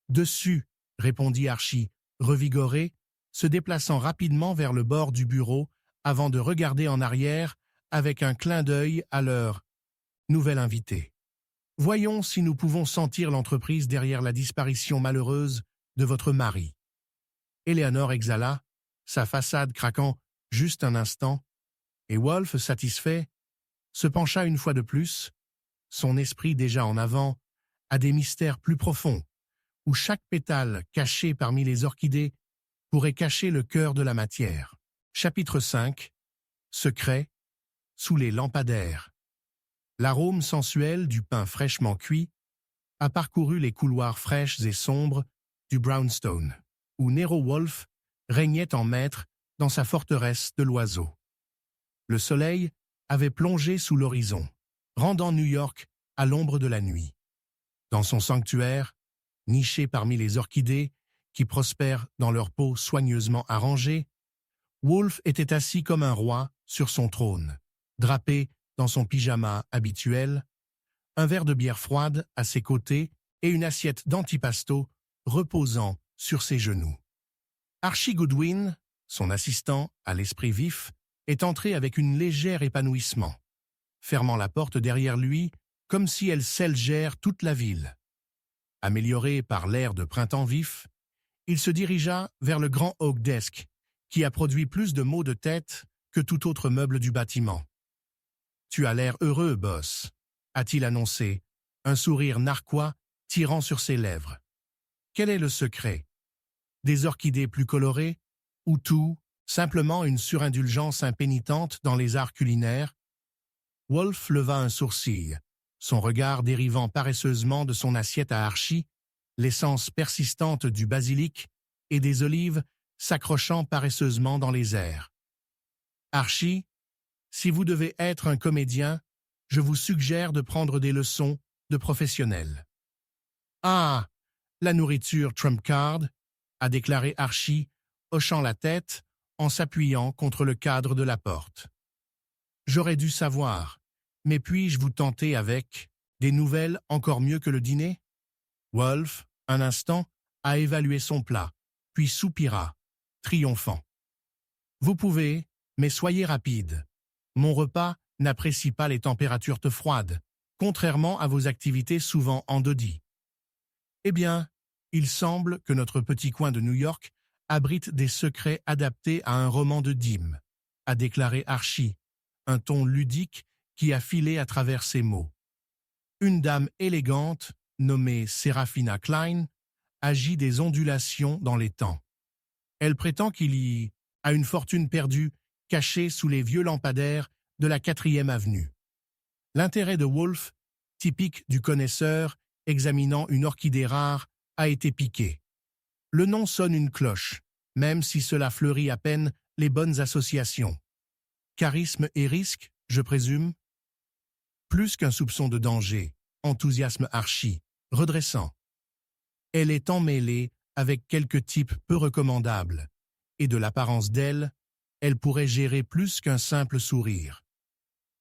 Dessus, répondit Archie, revigoré, se déplaçant rapidement vers le bord du bureau avant de regarder en arrière avec un clin d'œil à leur nouvel invité. Voyons si nous pouvons sentir l'entreprise derrière la disparition malheureuse de votre mari. Eleanor exhala, sa façade craquant juste un instant, et Wolf, satisfait, se pencha une fois de plus, son esprit déjà en avant, à des mystères plus profonds, où chaque pétale caché parmi les orchidées pourrait cacher le cœur de la matière. Chapitre 5. Secret, sous les lampadaires. L'arôme sensuel du pain fraîchement cuit a parcouru les couloirs fraîches et sombres du brownstone, où Nero Wolfe régnait en maître dans sa forteresse de l'oiseau. Le soleil avait plongé sous l'horizon, rendant New York à l'ombre de la nuit. Dans son sanctuaire, niché parmi les orchidées qui prospèrent dans leur peau soigneusement arrangée, Wolfe était assis comme un roi sur son trône, drapé dans son pyjama habituel, un verre de bière froide à ses côtés et une assiette d'antipasto reposant sur ses genoux. Archie Goodwin, son assistant à l'esprit vif, est entré avec un léger épanouissement, fermant la porte derrière lui comme si elle selgère toute la ville. Amélioré par l'air de printemps vif, il se dirigea vers le grand oak desk, qui a produit plus de maux de tête que tout autre meuble du bâtiment. « Tu as l'air heureux, boss. a-t-il annoncé, un sourire narquois tirant sur ses lèvres. Quel est le secret? Des orchidées plus colorées? Ou tout, simplement une surindulgence impénitente dans les arts culinaires? Wolf leva un sourcil, son regard dérivant paresseusement de son assiette à Archie, l'essence persistante du basilic et des olives s'accrochant paresseusement dans les airs. Archie, si vous devez être un comédien, je vous suggère de prendre des leçons de professionnels. Ah, la nourriture trump card, a déclaré Archie, hochant la tête en s'appuyant contre le cadre de la porte. J'aurais dû savoir, mais puis-je vous tenter avec des nouvelles encore mieux que le dîner? Wolf, un instant, a évalué son plat, puis soupira, triomphant. Vous pouvez, mais soyez rapide. Mon repas n'apprécie pas les températures froides, contrairement à vos activités souvent endodies. Eh bien, il semble que notre petit coin de New York abrite des secrets adaptés à un roman de Dime, a déclaré Archie, un ton ludique qui a filé à travers ses mots. Une dame élégante, nommée Serafina Klein, agit des ondulations dans les temps. Elle prétend qu'il y a une fortune perdue cachée sous les vieux lampadaires de la 4e avenue. L'intérêt de Wolf, typique du connaisseur examinant une orchidée rare, a été piqué. Le nom sonne une cloche, même si cela fleurit à peine les bonnes associations. Charisme et risque, je présume? Plus qu'un soupçon de danger, enthousiasme Archie, redressant. Elle est emmêlée avec quelques types peu recommandables, et de l'apparence d'elle, elle pourrait gérer plus qu'un simple sourire.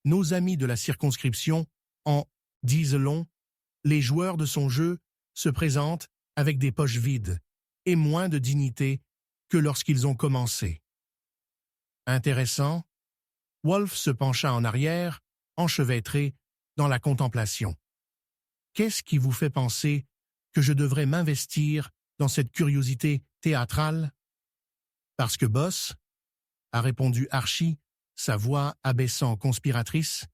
Nos amis de la circonscription en disent-long, les joueurs de son jeu se présentent avec des poches vides et moins de dignité que lorsqu'ils ont commencé. Intéressant, Wolf se pencha en arrière, enchevêtré dans la contemplation. Qu'est-ce qui vous fait penser que je devrais m'investir dans cette curiosité théâtrale? Parce que Boss, a répondu Archie, sa voix abaissant conspiratrice,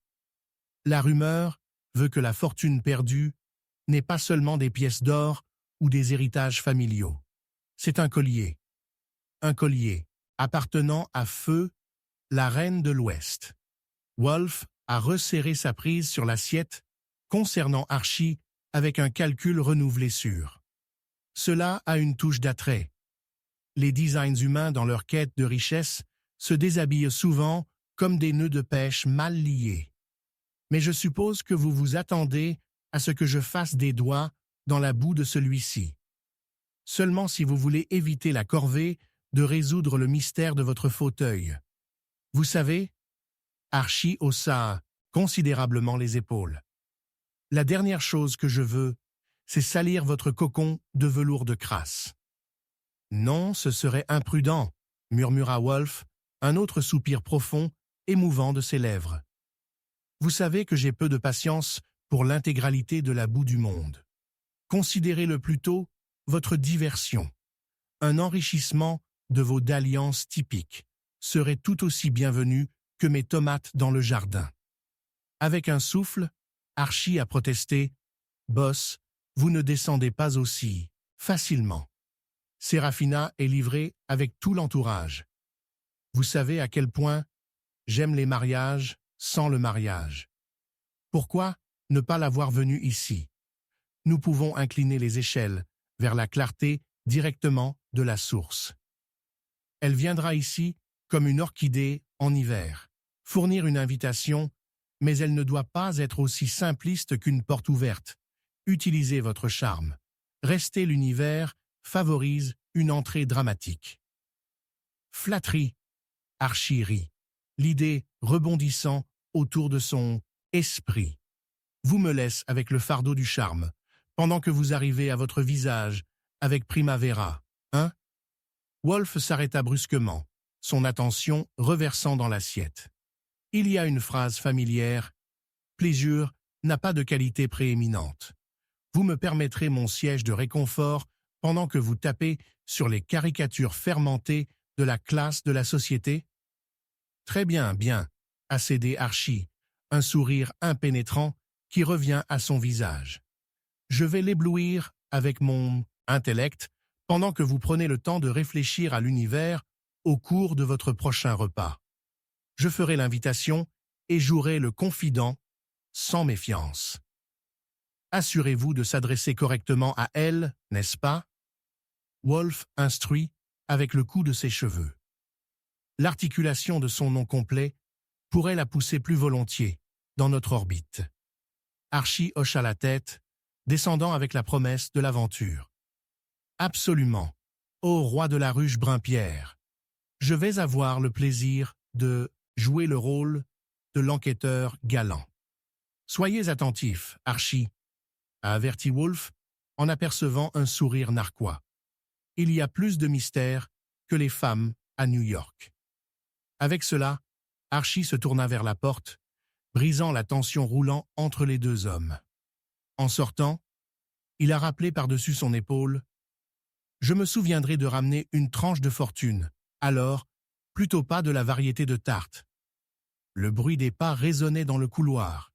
la rumeur veut que la fortune perdue n'est pas seulement des pièces d'or ou des héritages familiaux. C'est un collier appartenant à Feu, la reine de l'Ouest. Wolf a resserré sa prise sur l'assiette concernant Archie avec un calcul renouvelé sûr. Cela a une touche d'attrait. Les designs humains dans leur quête de richesse se déshabillent souvent comme des nœuds de pêche mal liés. Mais je suppose que vous vous attendez à ce que je fasse des doigts dans la boue de celui-ci. Seulement si vous voulez éviter la corvée de résoudre le mystère de votre fauteuil. Vous savez, Archie haussa considérablement les épaules. La dernière chose que je veux, c'est salir votre cocon de velours de crasse. Non, ce serait imprudent, murmura Wolf, un autre soupir profond, émouvant de ses lèvres. Vous savez que j'ai peu de patience pour l'intégralité de la boue du monde. Considérez-le plutôt votre diversion. Un enrichissement de vos dalliances typiques serait tout aussi bienvenu que mes tomates dans le jardin. Avec un souffle, Archie a protesté « Boss, vous ne descendez pas aussi facilement. Serafina est livrée avec tout l'entourage. Vous savez à quel point j'aime les mariages sans le mariage. Pourquoi ne pas l'avoir venue ici? Nous pouvons incliner les échelles vers la clarté directement de la source. Elle viendra ici comme une orchidée en hiver, fournir une invitation, mais elle ne doit pas être aussi simpliste qu'une porte ouverte. Utilisez votre charme. Restez l'univers favorise une entrée dramatique. Flatterie, Archie rit, l'idée rebondissant autour de son esprit. Vous me laissez avec le fardeau du charme, pendant que vous arrivez à votre visage avec Primavera, hein? Wolf s'arrêta brusquement, son attention reversant dans l'assiette. Il y a une phrase familière, « Plaisir n'a pas de qualité prééminente. Vous me permettrez mon siège de réconfort pendant que vous tapez sur les caricatures fermentées de la classe de la société? » Très bien, bien, a cédé Archie, un sourire impénétrant qui revient à son visage. Je vais l'éblouir avec mon intellect pendant que vous prenez le temps de réfléchir à l'univers au cours de votre prochain repas. Je ferai l'invitation et jouerai le confident sans méfiance. Assurez-vous de s'adresser correctement à elle, n'est-ce pas? Wolf instruit avec le coup de ses cheveux. L'articulation de son nom complet pourrait la pousser plus volontiers dans notre orbite. Archie hocha la tête, descendant avec la promesse de l'aventure. Absolument, ô roi de la ruche Brun-Pierre, je vais avoir le plaisir de jouer le rôle de l'enquêteur galant. Soyez attentif, Archie, a averti Wolf en apercevant un sourire narquois. Il y a plus de mystère que les femmes à New York. Avec cela, Archie se tourna vers la porte, brisant la tension roulant entre les deux hommes. En sortant, il a rappelé par-dessus son épaule « Je me souviendrai de ramener une tranche de fortune, alors, plutôt pas de la variété de tarte. » Le bruit des pas résonnait dans le couloir,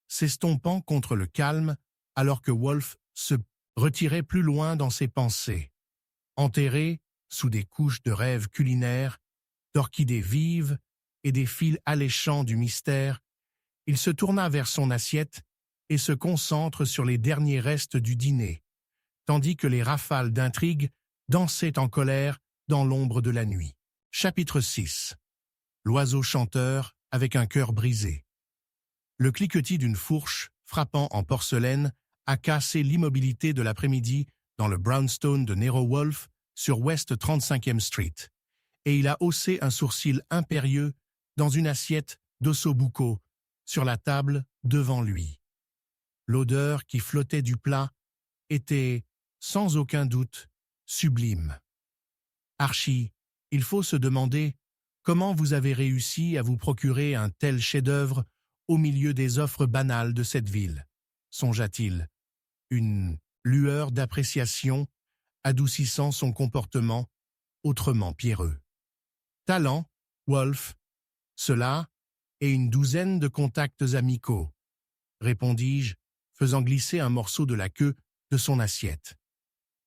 s'estompant contre le calme alors que Wolf se retirait plus loin dans ses pensées. Enterré sous des couches de rêves culinaires, d'orchidées vives et des fils alléchants du mystère, il se tourna vers son assiette et se concentre sur les derniers restes du dîner, tandis que les rafales d'intrigue dansaient en colère dans l'ombre de la nuit. Chapitre 6. L'oiseau chanteur avec un cœur brisé. Le cliquetis d'une fourche frappant en porcelaine a cassé l'immobilité de l'après-midi dans le brownstone de Nero Wolfe sur West 35e Street, et il a haussé un sourcil impérieux dans une assiette d'ossobuco sur la table devant lui. L'odeur qui flottait du plat était, sans aucun doute, sublime. Archie, il faut se demander comment vous avez réussi à vous procurer un tel chef-d'œuvre au milieu des offres banales de cette ville, songea-t-il, une lueur d'appréciation adoucissant son comportement autrement pierreux. Talent, Wolf, cela et une douzaine de contacts amicaux, répondis-je, faisant glisser un morceau de la queue de son assiette.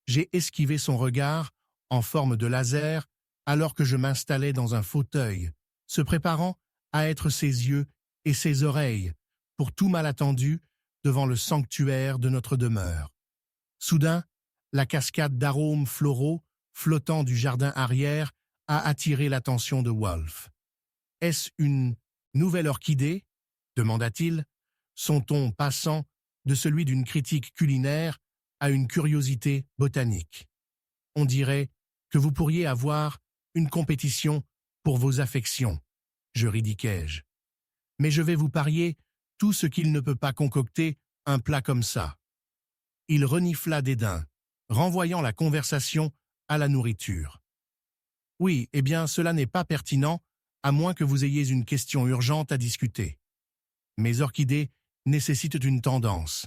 J'ai esquivé son regard en forme de laser alors que je m'installais dans un fauteuil, se préparant à être ses yeux et ses oreilles pour tout malentendu devant le sanctuaire de notre demeure. Soudain, la cascade d'arômes floraux flottant du jardin arrière a attiré l'attention de Wolf. « Est-ce une nouvelle orchidée ?» demanda-t-il, son ton passant de celui d'une critique culinaire à une curiosité botanique. « On dirait que vous pourriez avoir une compétition pour vos affections, je ridiquai-je. Mais je vais vous parier tout ce qu'il ne peut pas concocter un plat comme ça. » Il renifla dédain, renvoyant la conversation à la nourriture. « Oui, eh bien, cela n'est pas pertinent, à moins que vous ayez une question urgente à discuter. Mes orchidées nécessitent une tendance.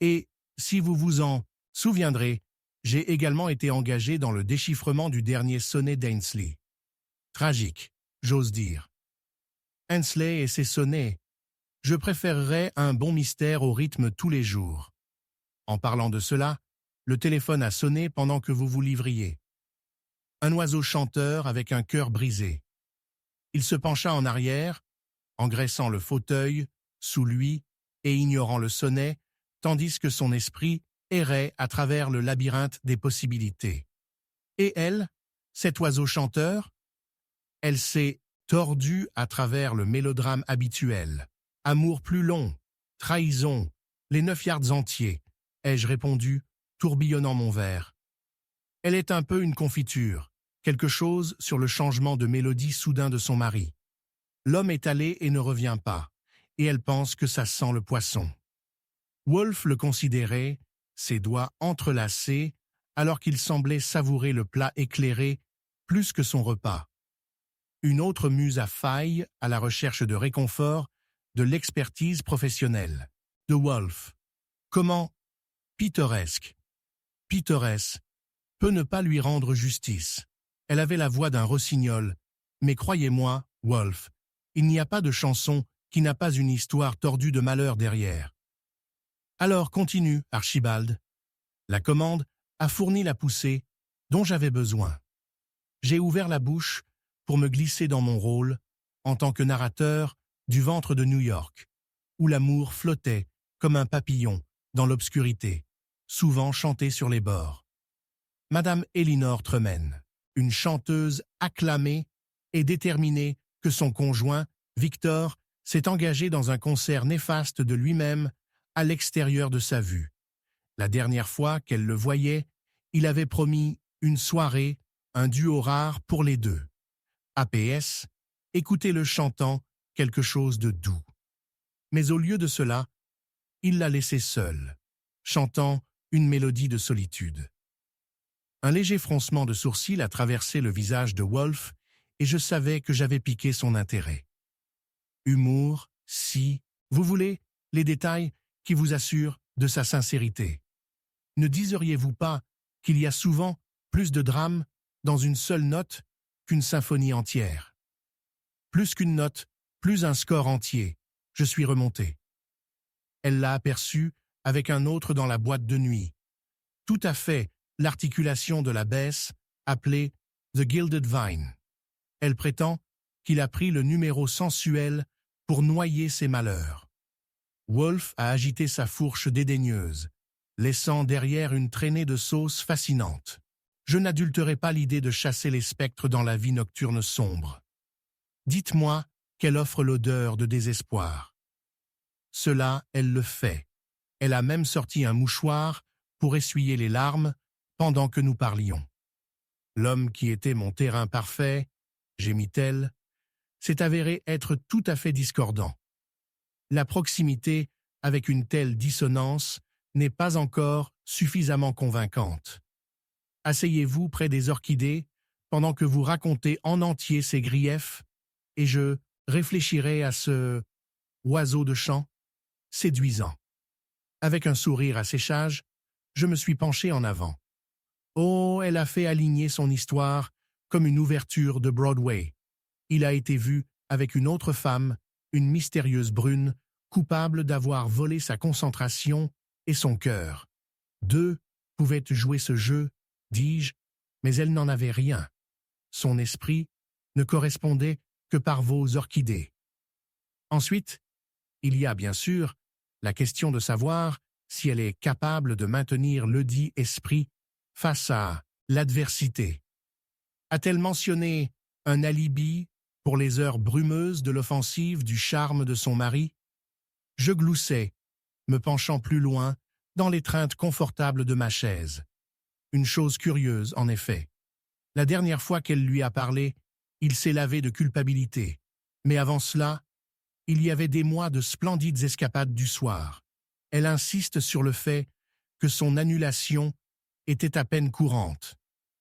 Et, si vous vous en souviendrez, j'ai également été engagé dans le déchiffrement du dernier sonnet d'Ainslie. Tragique, j'ose dire. Ainslie et ses sonnets, je préférerais un bon mystère au rythme tous les jours. En parlant de cela, le téléphone a sonné pendant que vous vous livriez. Un oiseau chanteur avec un cœur brisé. Il se pencha en arrière, engraissant le fauteuil sous lui et ignorant le sonnet, tandis que son esprit errait à travers le labyrinthe des possibilités. Et elle, cet oiseau chanteur? Elle s'est tordue à travers le mélodrame habituel. Amour plus long, trahison, les 9 yards entiers, ai-je répondu, tourbillonnant mon verre. Elle est un peu une confiture, quelque chose sur le changement de mélodie soudain de son mari. L'homme est allé et ne revient pas, et elle pense que ça sent le poisson. Wolf le considérait, ses doigts entrelacés, alors qu'il semblait savourer le plat éclairé plus que son repas. Une autre muse à faille à la recherche de réconfort, de l'expertise professionnelle. De Wolf. Comment pittoresque, pittoresse, peut ne pas lui rendre justice. Elle avait la voix d'un rossignol, mais croyez-moi, Wolf, il n'y a pas de chanson qui n'a pas une histoire tordue de malheur derrière. Alors continue, Archibald. La commande a fourni la poussée dont j'avais besoin. J'ai ouvert la bouche pour me glisser dans mon rôle en tant que narrateur du ventre de New York, où l'amour flottait comme un papillon dans l'obscurité, souvent chanté sur les bords. Madame Elinor Tremaine, une chanteuse acclamée et déterminée que son conjoint, Victor, s'est engagé dans un concert néfaste de lui-même à l'extérieur de sa vue. La dernière fois qu'elle le voyait, il avait promis une soirée, un duo rare pour les deux. APS, écoutez-le chantant quelque chose de doux. Mais au lieu de cela, il l'a laissé seule, chantant une mélodie de solitude. Un léger froncement de sourcils a traversé le visage de Wolfe et je savais que j'avais piqué son intérêt. Humour, si, vous voulez, les détails qui vous assurent de sa sincérité. Ne diseriez-vous pas qu'il y a souvent plus de drame dans une seule note qu'une symphonie entière? Plus qu'une note, plus un score entier, je suis remonté. Elle l'a aperçu avec un autre dans la boîte de nuit. Tout à fait l'articulation de la baisse, appelée The Gilded Vine. Elle prétend qu'il a pris le numéro sensuel pour noyer ses malheurs. Wolfe a agité sa fourche dédaigneuse, laissant derrière une traînée de sauce fascinante. Je n'adulterai pas l'idée de chasser les spectres dans la vie nocturne sombre. Dites-moi qu'elle offre l'odeur de désespoir. Cela, elle le fait. Elle a même sorti un mouchoir pour essuyer les larmes pendant que nous parlions. L'homme qui était mon terrain parfait, gémit-elle, s'est avéré être tout à fait discordant. La proximité avec une telle dissonance n'est pas encore suffisamment convaincante. Asseyez-vous près des orchidées pendant que vous racontez en entier ces griefs et je réfléchirai à ce oiseau de chant séduisant. Avec un sourire à séchage, je me suis penché en avant. Oh, elle a fait aligner son histoire comme une ouverture de Broadway. Il a été vu avec une autre femme, une mystérieuse brune, coupable d'avoir volé sa concentration et son cœur. Deux pouvaient jouer ce jeu, dis-je, mais elle n'en avait rien. Son esprit ne correspondait que par vos orchidées. Ensuite, il y a bien sûr la question de savoir si elle est capable de maintenir ledit esprit face à l'adversité. A-t-elle mentionné un alibi pour les heures brumeuses de l'offensive du charme de son mari? Je gloussais, me penchant plus loin dans l'étreinte confortable de ma chaise. Une chose curieuse, en effet. La dernière fois qu'elle lui a parlé, il s'est lavé de culpabilité. Mais avant cela, il y avait des mois de splendides escapades du soir. Elle insiste sur le fait que son annulation était à peine courante.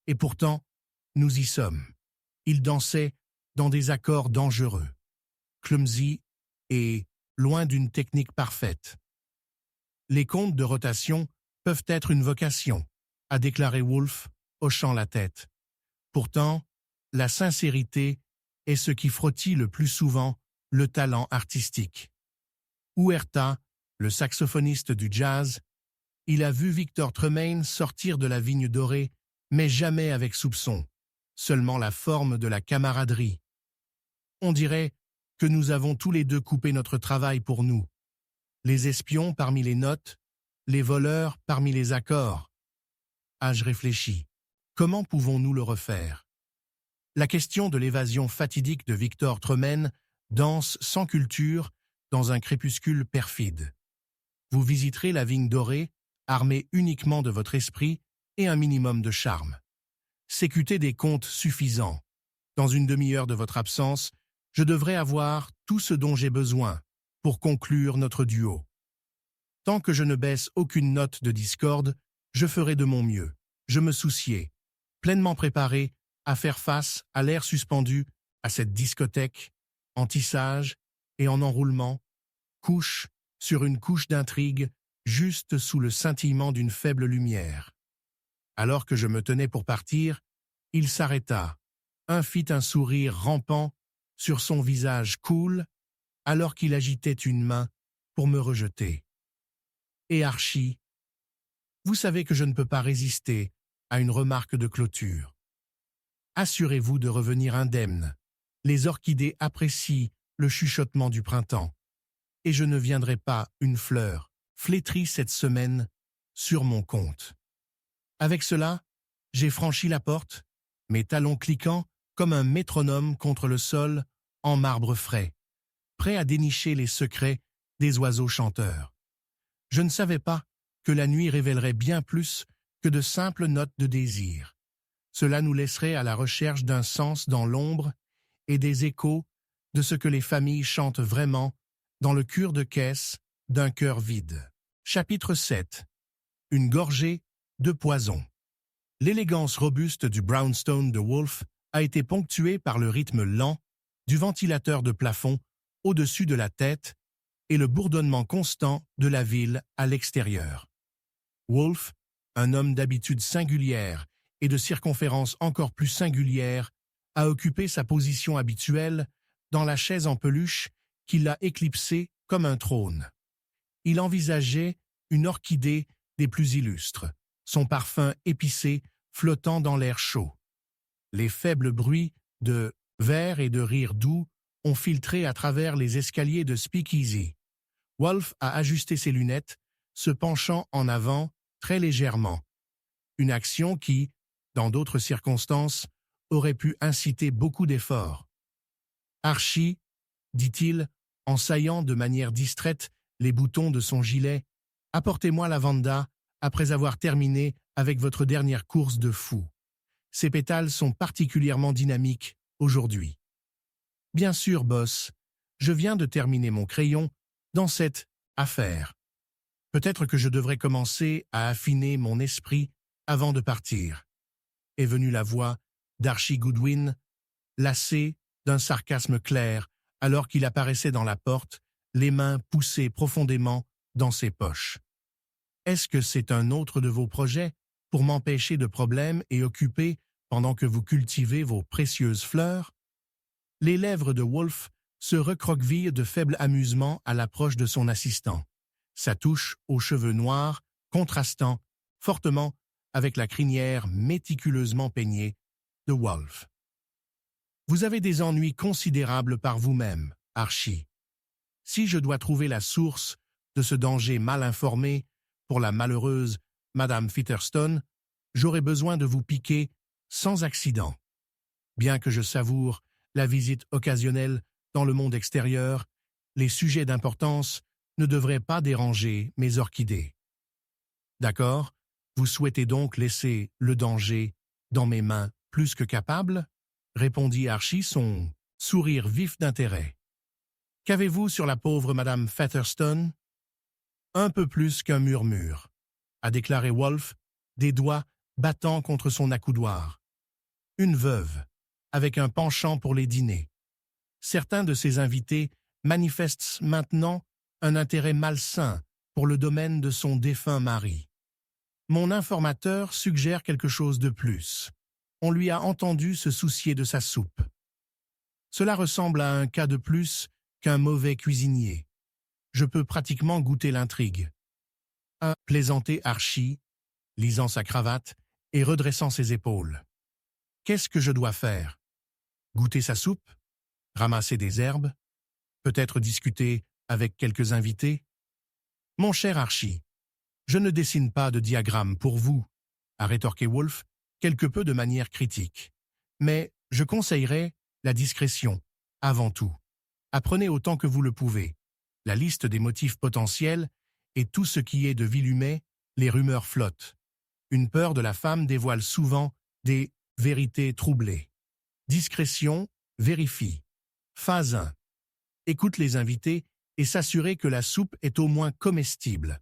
Et pourtant, nous y sommes. Il dansait dans des accords dangereux, clumsy et loin d'une technique parfaite. Les comptes de rotation peuvent être une vocation, a déclaré Wolfe, hochant la tête. Pourtant, la sincérité est ce qui frottille le plus souvent le talent artistique. Huerta, le saxophoniste du jazz, il a vu Victor Tremaine sortir de la vigne dorée, mais jamais avec soupçon, seulement la forme de la camaraderie. On dirait que nous avons tous les deux coupé notre travail pour nous. Les espions parmi les notes, les voleurs parmi les accords. Ai-je réfléchi? Comment pouvons-nous le refaire? La question de l'évasion fatidique de Victor Tremaine danse sans culture dans un crépuscule perfide. Vous visiterez la vigne dorée, armé uniquement de votre esprit et un minimum de charme. Sécutez des comptes suffisants. Dans une demi-heure de votre absence, je devrais avoir tout ce dont j'ai besoin pour conclure notre duo. Tant que je ne baisse aucune note de discorde, je ferai de mon mieux. Je me souciais, pleinement préparé à faire face à l'air suspendu, à cette discothèque, en tissage et en enroulement, couche sur une couche d'intrigue, juste sous le scintillement d'une faible lumière. Alors que je me tenais pour partir, il s'arrêta, fit un sourire rampant sur son visage cool, alors qu'il agitait une main pour me rejeter. Et Archie, vous savez que je ne peux pas résister à une remarque de clôture. Assurez-vous de revenir indemne. Les orchidées apprécient le chuchotement du printemps. Et je ne viendrai pas une fleur flétrie cette semaine sur mon compte. Avec cela, j'ai franchi la porte, mes talons cliquant comme un métronome contre le sol en marbre frais, prêt à dénicher les secrets des oiseaux chanteurs. Je ne savais pas que la nuit révélerait bien plus que de simples notes de désir. Cela nous laisserait à la recherche d'un sens dans l'ombre et des échos de ce que les familles chantent vraiment dans le cure de caisse d'un cœur vide. Chapitre 7. Une gorgée de poison. L'élégance robuste du brownstone de Wolfe a été ponctuée par le rythme lent du ventilateur de plafond au-dessus de la tête et le bourdonnement constant de la ville à l'extérieur. Wolfe, un homme d'habitude singulière et de circonférence encore plus singulière, a occupé sa position habituelle dans la chaise en peluche qui l'a éclipsé comme un trône. Il envisageait une orchidée des plus illustres, son parfum épicé flottant dans l'air chaud. Les faibles bruits de verre et de rire doux ont filtré à travers les escaliers de Speakeasy. Wolfe a ajusté ses lunettes, se penchant en avant très légèrement. Une action qui, dans d'autres circonstances, aurait pu inciter beaucoup d'efforts. « Archie, dit-il, en saillant de manière distraite les boutons de son gilet, apportez-moi la Vanda après avoir terminé avec votre dernière course de fou. Ces pétales sont particulièrement dynamiques aujourd'hui. » « Bien sûr, boss, je viens de terminer mon crayon dans cette affaire. Peut-être que je devrais commencer à affiner mon esprit avant de partir. » Est venue la voix d'Archie Goodwin, lassée d'un sarcasme clair, alors qu'il apparaissait dans la porte, les mains poussées profondément dans ses poches. « Est-ce que c'est un autre de vos projets pour m'empêcher de problèmes et occuper pendant que vous cultivez vos précieuses fleurs? » Les lèvres de Wolfe se recroquevillent de faible amusement à l'approche de son assistant, sa touche aux cheveux noirs contrastant fortement avec la crinière méticuleusement peignée de Wolfe. « Vous avez des ennuis considérables par vous-même, Archie. Si je dois trouver la source de ce danger mal informé pour la malheureuse Madame Featherstone, j'aurai besoin de vous piquer sans accident. Bien que je savoure la visite occasionnelle dans le monde extérieur, les sujets d'importance ne devraient pas déranger mes orchidées. D'accord, vous souhaitez donc laisser le danger dans mes mains plus que capable? Répondit Archie, son sourire vif d'intérêt. Qu'avez-vous sur la pauvre Madame Featherstone? Un peu plus qu'un murmure, a déclaré Wolfe, des doigts battant contre son accoudoir. Une veuve, avec un penchant pour les dîners. Certains de ses invités manifestent maintenant un intérêt malsain pour le domaine de son défunt mari. Mon informateur suggère quelque chose de plus. On lui a entendu se soucier de sa soupe. Cela ressemble à un cas de plus qu'un mauvais cuisinier. Je peux pratiquement goûter l'intrigue. A plaisanté Archie, lisant sa cravate et redressant ses épaules. Qu'est-ce que je dois faire? Goûter sa soupe? Ramasser des herbes? Peut-être discuter avec quelques invités? Mon cher Archie, je ne dessine pas de diagramme pour vous, a rétorqué Wolfe, quelque peu de manière critique. Mais je conseillerais la discrétion, avant tout. Apprenez autant que vous le pouvez. La liste des motifs potentiels et tout ce qui est de vil humain, les rumeurs flottent. Une peur de la femme dévoile souvent des vérités troublées. Discrétion, vérifie. Phase 1. Écoute les invités et s'assurer que la soupe est au moins comestible.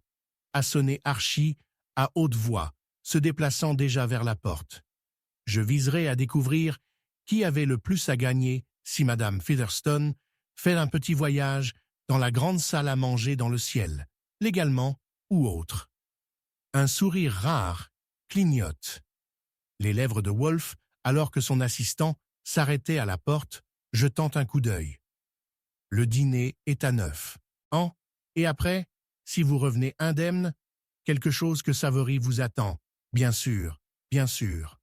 A sonné Archie à haute voix, se déplaçant déjà vers la porte. Je viserai à découvrir qui avait le plus à gagner si Madame Featherstone fait un petit voyage dans la grande salle à manger dans le ciel, légalement ou autre. Un sourire rare clignote. Les lèvres de Wolfe, alors que son assistant s'arrêtait à la porte, jetant un coup d'œil. Le dîner est à 9. Et après, si vous revenez indemne, quelque chose que Savory vous attend, bien sûr, bien sûr.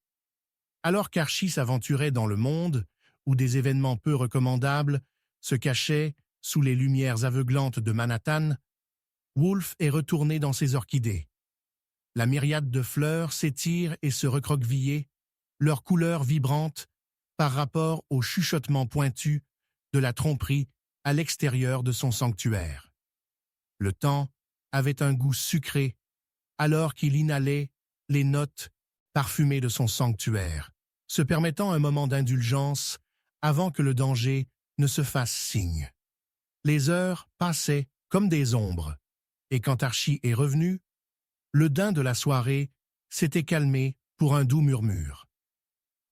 Alors qu'Archie s'aventurait dans le monde, où des événements peu recommandables se cachaient sous les lumières aveuglantes de Manhattan, Woolf est retourné dans ses orchidées. La myriade de fleurs s'étire et se recroqueviller, leurs couleurs vibrantes par rapport au chuchotement pointu de la tromperie à l'extérieur de son sanctuaire. Le temps avait un goût sucré alors qu'il inhalait les notes parfumées de son sanctuaire, se permettant un moment d'indulgence avant que le danger ne se fasse signe. Les heures passaient comme des ombres, et quand Archie est revenu, le daim de la soirée s'était calmé pour un doux murmure.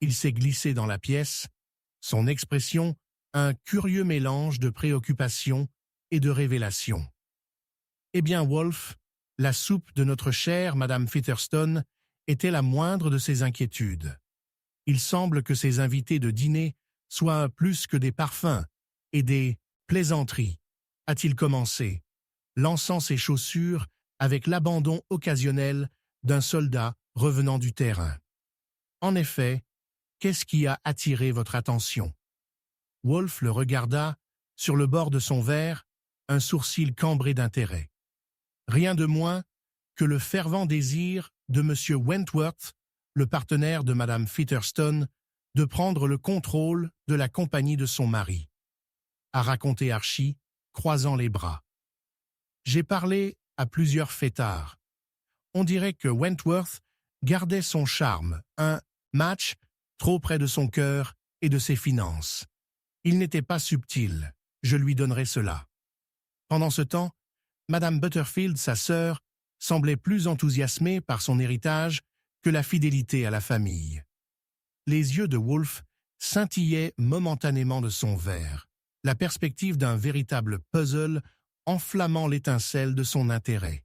Il s'est glissé dans la pièce, son expression un curieux mélange de préoccupation et de révélation. « Eh bien, Wolf, la soupe de notre chère Madame Featherstone était la moindre de ses inquiétudes. Il semble que ses invités de dîner soient plus que des parfums et des plaisanteries, a-t-il commencé, lançant ses chaussures avec l'abandon occasionnel d'un soldat revenant du terrain. En effet, qu'est-ce qui a attiré votre attention? Wolf le regarda, sur le bord de son verre, un sourcil cambré d'intérêt. Rien de moins que le fervent désir de M. Wentworth, le partenaire de Mme Featherstone, de prendre le contrôle de la compagnie de son mari, a raconté Archie, croisant les bras. J'ai parlé à plusieurs fêtards. On dirait que Wentworth gardait son charme, un match trop près de son cœur et de ses finances. Il n'était pas subtil, je lui donnerai cela. Pendant ce temps, Madame Butterfield, sa sœur, semblait plus enthousiasmée par son héritage que la fidélité à la famille. Les yeux de Woolf scintillaient momentanément de son verre, la perspective d'un véritable puzzle enflammant l'étincelle de son intérêt.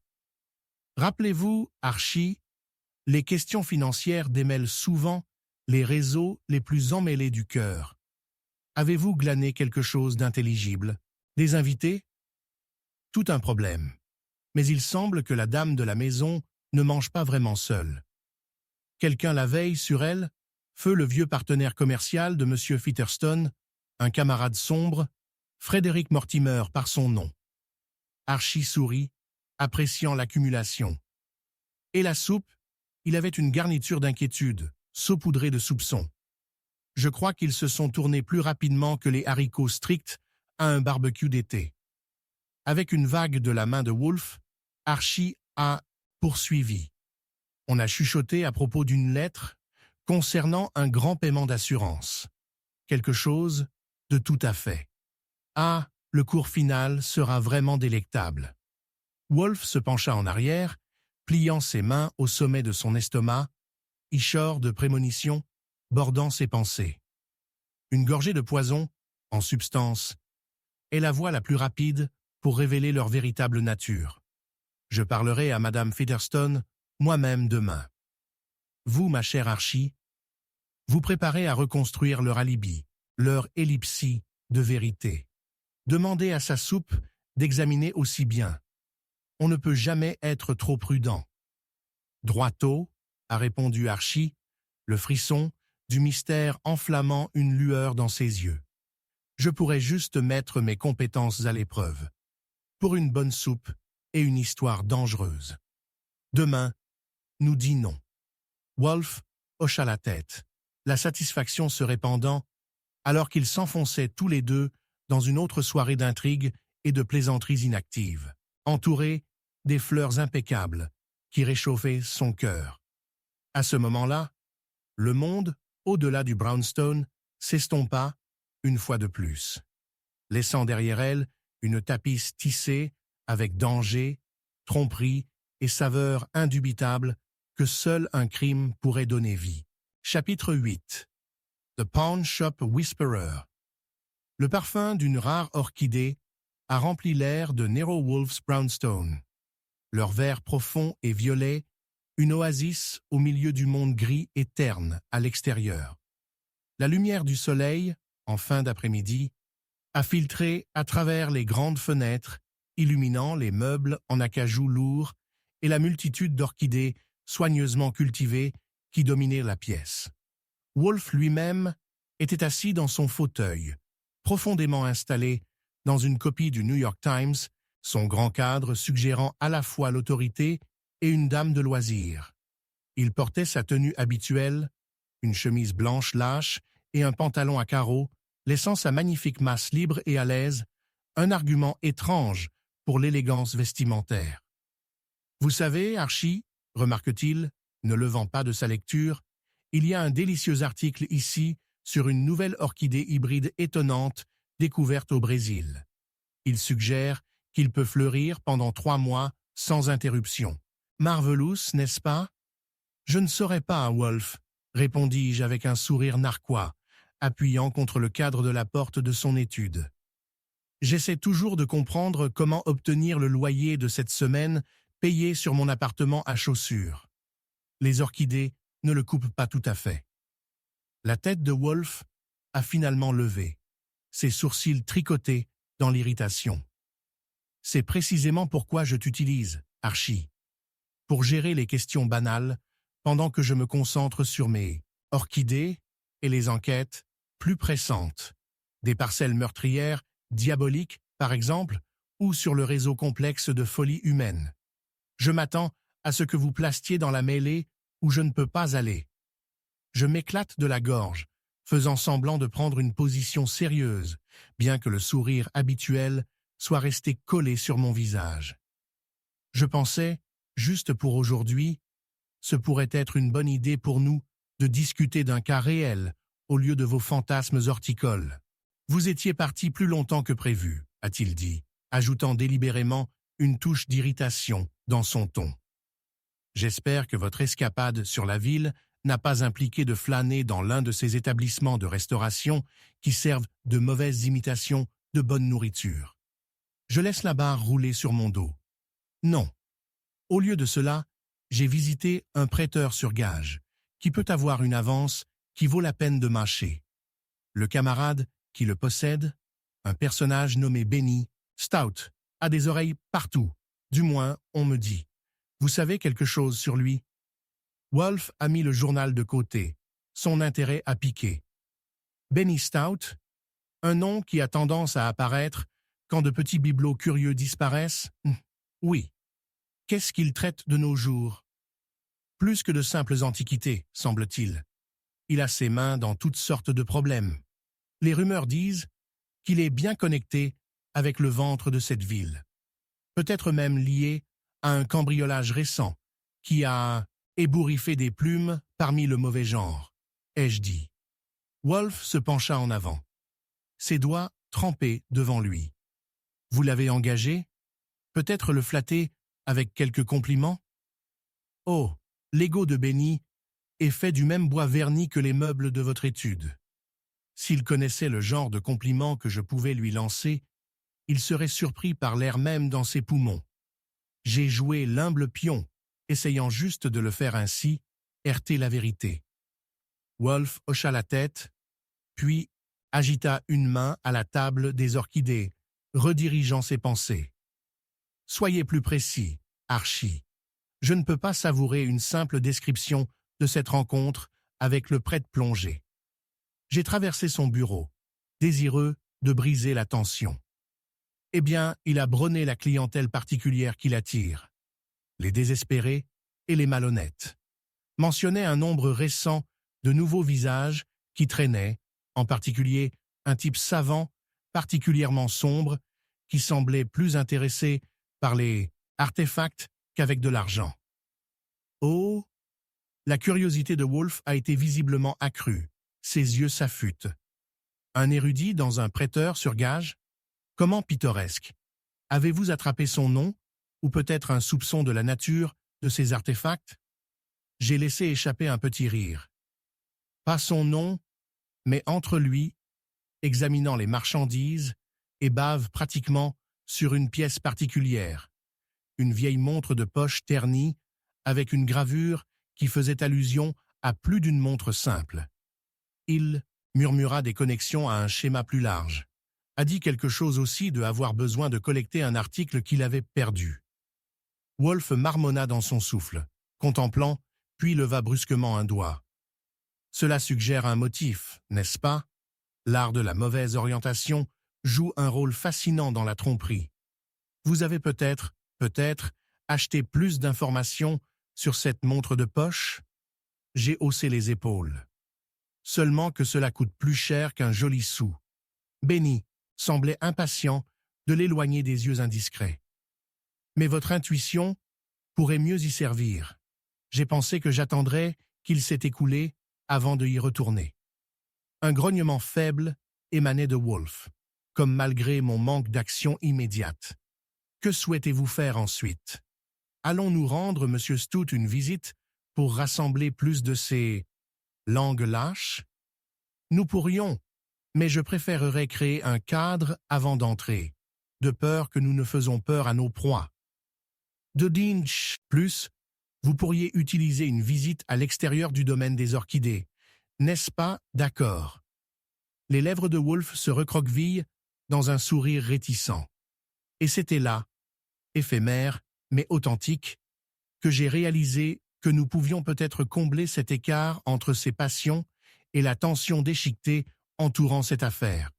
Rappelez-vous, Archie, les questions financières démêlent souvent les réseaux les plus emmêlés du cœur. Avez-vous glané quelque chose d'intelligible? Des invités? Tout un problème. Mais il semble que la dame de la maison ne mange pas vraiment seule. Quelqu'un la veille sur elle, feu le vieux partenaire commercial de M. Featherstone, un camarade sombre, Frédéric Mortimer par son nom. Archie sourit, appréciant l'accumulation. Et la soupe, il avait une garniture d'inquiétude, saupoudrée de soupçons. Je crois qu'ils se sont tournés plus rapidement que les haricots stricts à un barbecue d'été. Avec une vague de la main de Woolf, Archie a poursuivi. On a chuchoté à propos d'une lettre concernant un grand paiement d'assurance. Quelque chose de tout à fait. Ah, le cours final sera vraiment délectable. Woolf se pencha en arrière, pliant ses mains au sommet de son estomac, Ishor de prémonition, bordant ses pensées. Une gorgée de poison, en substance, est la voie la plus rapide pour révéler leur véritable nature. Je parlerai à Madame Featherstone moi-même demain. Vous, ma chère Archie, vous préparez à reconstruire leur alibi, leur ellipsie de vérité. Demandez à sa soupe d'examiner aussi bien. On ne peut jamais être trop prudent. Droito, a répondu Archie, le frisson du mystère enflammant une lueur dans ses yeux. Je pourrais juste mettre mes compétences à l'épreuve. Pour une bonne soupe et une histoire dangereuse. Demain, nous dînons. Wolf hocha la tête, la satisfaction se répandant, alors qu'ils s'enfonçaient tous les deux dans une autre soirée d'intrigues et de plaisanteries inactives, entourés des fleurs impeccables qui réchauffaient son cœur. À ce moment-là, le monde, au-delà du brownstone, s'estompa une fois de plus, laissant derrière elle une tapisse tissée avec danger, tromperie et saveur indubitable que seul un crime pourrait donner vie. Chapitre 8. The Pawn Shop Whisperer. Le parfum d'une rare orchidée a rempli l'air de Nero Wolf's brownstone. Leur vert profond et violet, une oasis au milieu du monde gris et terne à l'extérieur. La lumière du soleil, en fin d'après-midi, a filtré à travers les grandes fenêtres illuminant les meubles en acajou lourd et la multitude d'orchidées soigneusement cultivées qui dominaient la pièce. Wolfe lui-même était assis dans son fauteuil, profondément installé dans une copie du New York Times, son grand cadre suggérant à la fois l'autorité et une dame de loisir. Il portait sa tenue habituelle, une chemise blanche lâche et un pantalon à carreaux, laissant sa magnifique masse libre et à l'aise, un argument étrange pour l'élégance vestimentaire. « Vous savez, Archie, remarque-t-il, ne levant pas de sa lecture, il y a un délicieux article ici sur une nouvelle orchidée hybride étonnante découverte au Brésil. Il suggère qu'il peut fleurir pendant 3 mois sans interruption. Marvelous, n'est-ce pas? Je ne saurais pas, Wolfe, répondis-je avec un sourire narquois, appuyant contre le cadre de la porte de son étude. J'essaie toujours de comprendre comment obtenir le loyer de cette semaine payé sur mon appartement à chaussures. Les orchidées ne le coupent pas tout à fait. La tête de Wolfe a finalement levé, ses sourcils tricotés dans l'irritation. C'est précisément pourquoi je t'utilise, Archie, pour gérer les questions banales pendant que je me concentre sur mes orchidées et les enquêtes plus pressantes, des parcelles meurtrières diaboliques, par exemple, ou sur le réseau complexe de folie humaine. Je m'attends à ce que vous placiez dans la mêlée où je ne peux pas aller. Je m'éclate de la gorge, faisant semblant de prendre une position sérieuse, bien que le sourire habituel soit resté collé sur mon visage. Je pensais, juste pour aujourd'hui, ce pourrait être une bonne idée pour nous de discuter d'un cas réel au lieu de vos fantasmes horticoles. Vous étiez parti plus longtemps que prévu, a-t-il dit, ajoutant délibérément une touche d'irritation dans son ton. J'espère que votre escapade sur la ville n'a pas impliqué de flâner dans l'un de ces établissements de restauration qui servent de mauvaises imitations de bonne nourriture. Je laisse la barre rouler sur mon dos. Non. Au lieu de cela, j'ai visité un prêteur sur gage, qui peut avoir une avance qui vaut la peine de mâcher. Le camarade qui le possède, un personnage nommé Benny, Stout, a des oreilles partout, du moins on me dit. Vous savez quelque chose sur lui? Wolfe a mis le journal de côté, son intérêt a piqué. Benny Stout, un nom qui a tendance à apparaître quand de petits bibelots curieux disparaissent? Oui. Qu'est-ce qu'il traite de nos jours? Plus que de simples antiquités, semble-t-il. Il a ses mains dans toutes sortes de problèmes. Les rumeurs disent qu'il est bien connecté avec le ventre de cette ville. Peut-être même lié à un cambriolage récent qui a ébouriffé des plumes parmi le mauvais genre, ai-je dit. Wolfe se pencha en avant, ses doigts trempés devant lui. Vous l'avez engagé? Peut-être le flatter avec quelques compliments? Oh, l'ego de Benny est fait du même bois verni que les meubles de votre étude. S'il connaissait le genre de compliments que je pouvais lui lancer, il serait surpris par l'air même dans ses poumons. J'ai joué l'humble pion, essayant juste de le faire ainsi, heurter la vérité. Wolfe hocha la tête, puis agita une main à la table des orchidées, redirigeant ses pensées. Soyez plus précis, Archie. Je ne peux pas savourer une simple description de cette rencontre avec le prêtre plongé. J'ai traversé son bureau, désireux de briser la tension. Eh bien, il a bronné la clientèle particulière qui l'attire, les désespérés et les malhonnêtes. Mentionnait un nombre récent de nouveaux visages qui traînaient, en particulier un type savant, particulièrement sombre, qui semblait plus intéressé par les artefacts qu'avec de l'argent. Oh! La curiosité de Wolfe a été visiblement accrue, ses yeux s'affûtent. Un érudit dans un prêteur sur gage? Comment pittoresque! Avez-vous attrapé son nom, ou peut-être un soupçon de la nature de ces artefacts? J'ai laissé échapper un petit rire. Pas son nom, mais entre lui, examinant les marchandises, et bave pratiquement sur une pièce particulière, une vieille montre de poche ternie avec une gravure qui faisait allusion à plus d'une montre simple. Il murmura des connexions à un schéma plus large. a dit quelque chose aussi de avoir besoin de collecter un article qu'il avait perdu. Wolf marmonna dans son souffle, contemplant, puis leva brusquement un doigt. Cela suggère un motif, n'est-ce pas? L'art de la mauvaise orientation joue un rôle fascinant dans la tromperie. Vous avez peut-être, acheté plus d'informations sur cette montre de poche? J'ai haussé les épaules. Seulement que cela coûte plus cher qu'un joli sou. Benny semblait impatient de l'éloigner des yeux indiscrets. Mais votre intuition pourrait mieux y servir. J'ai pensé que j'attendrais qu'il s'est écoulé avant de y retourner. Un grognement faible émanait de Wolf, comme malgré mon manque d'action immédiate. Que souhaitez-vous faire ensuite? Allons-nous rendre M. Stout une visite pour rassembler plus de ces langues lâches? Nous pourrions, mais je préférerais créer un cadre avant d'entrer, de peur que nous ne faisons peur à nos proies. De Dinch, plus, vous pourriez utiliser une visite à l'extérieur du domaine des orchidées. N'est-ce pas d'accord? Les lèvres de Wolf se recroquevillent dans un sourire réticent. Et c'était là, éphémère, mais authentique, que j'ai réalisé que nous pouvions peut-être combler cet écart entre ses passions et la tension déchiquetée entourant cette affaire.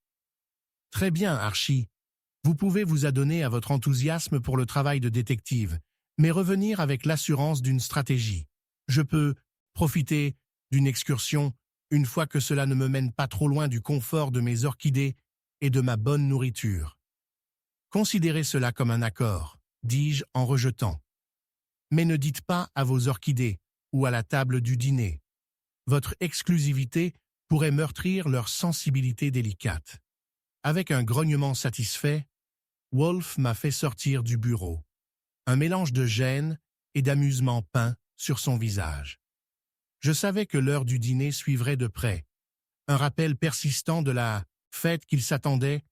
Très bien, Archie. Vous pouvez vous adonner à votre enthousiasme pour le travail de détective, mais revenir avec l'assurance d'une stratégie. Je peux profiter d'une excursion une fois que cela ne me mène pas trop loin du confort de mes orchidées et de ma bonne nourriture. Considérez cela comme un accord, dis-je en rejetant. Mais ne dites pas à vos orchidées ou à la table du dîner. Votre exclusivité pourrait meurtrir leur sensibilité délicate. Avec un grognement satisfait, Wolf m'a fait sortir du bureau. Un mélange de gêne et d'amusement peint sur son visage. Je savais que l'heure du dîner suivrait de près. Un rappel persistant de la fête qu'il s'attendait,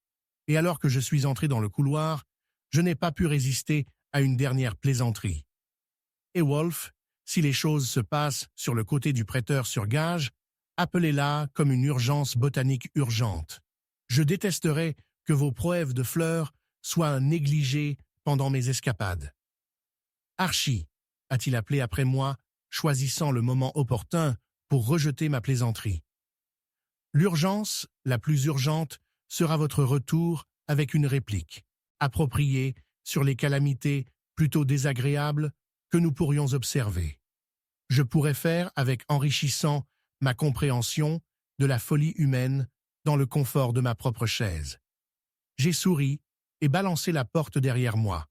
et alors que je suis entré dans le couloir, je n'ai pas pu résister à une dernière plaisanterie. Et Wolf, si les choses se passent sur le côté du prêteur sur gage, appelez-la comme une urgence botanique urgente. Je détesterais que vos prouèves de fleurs soient négligées pendant mes escapades. Archie, a-t-il appelé après moi, choisissant le moment opportun pour rejeter ma plaisanterie. L'urgence, la plus urgente, sera votre retour avec une réplique, appropriée sur les calamités plutôt désagréables que nous pourrions observer. Je pourrais faire avec enrichissant ma compréhension de la folie humaine dans le confort de ma propre chaise. J'ai souri et balancé la porte derrière moi,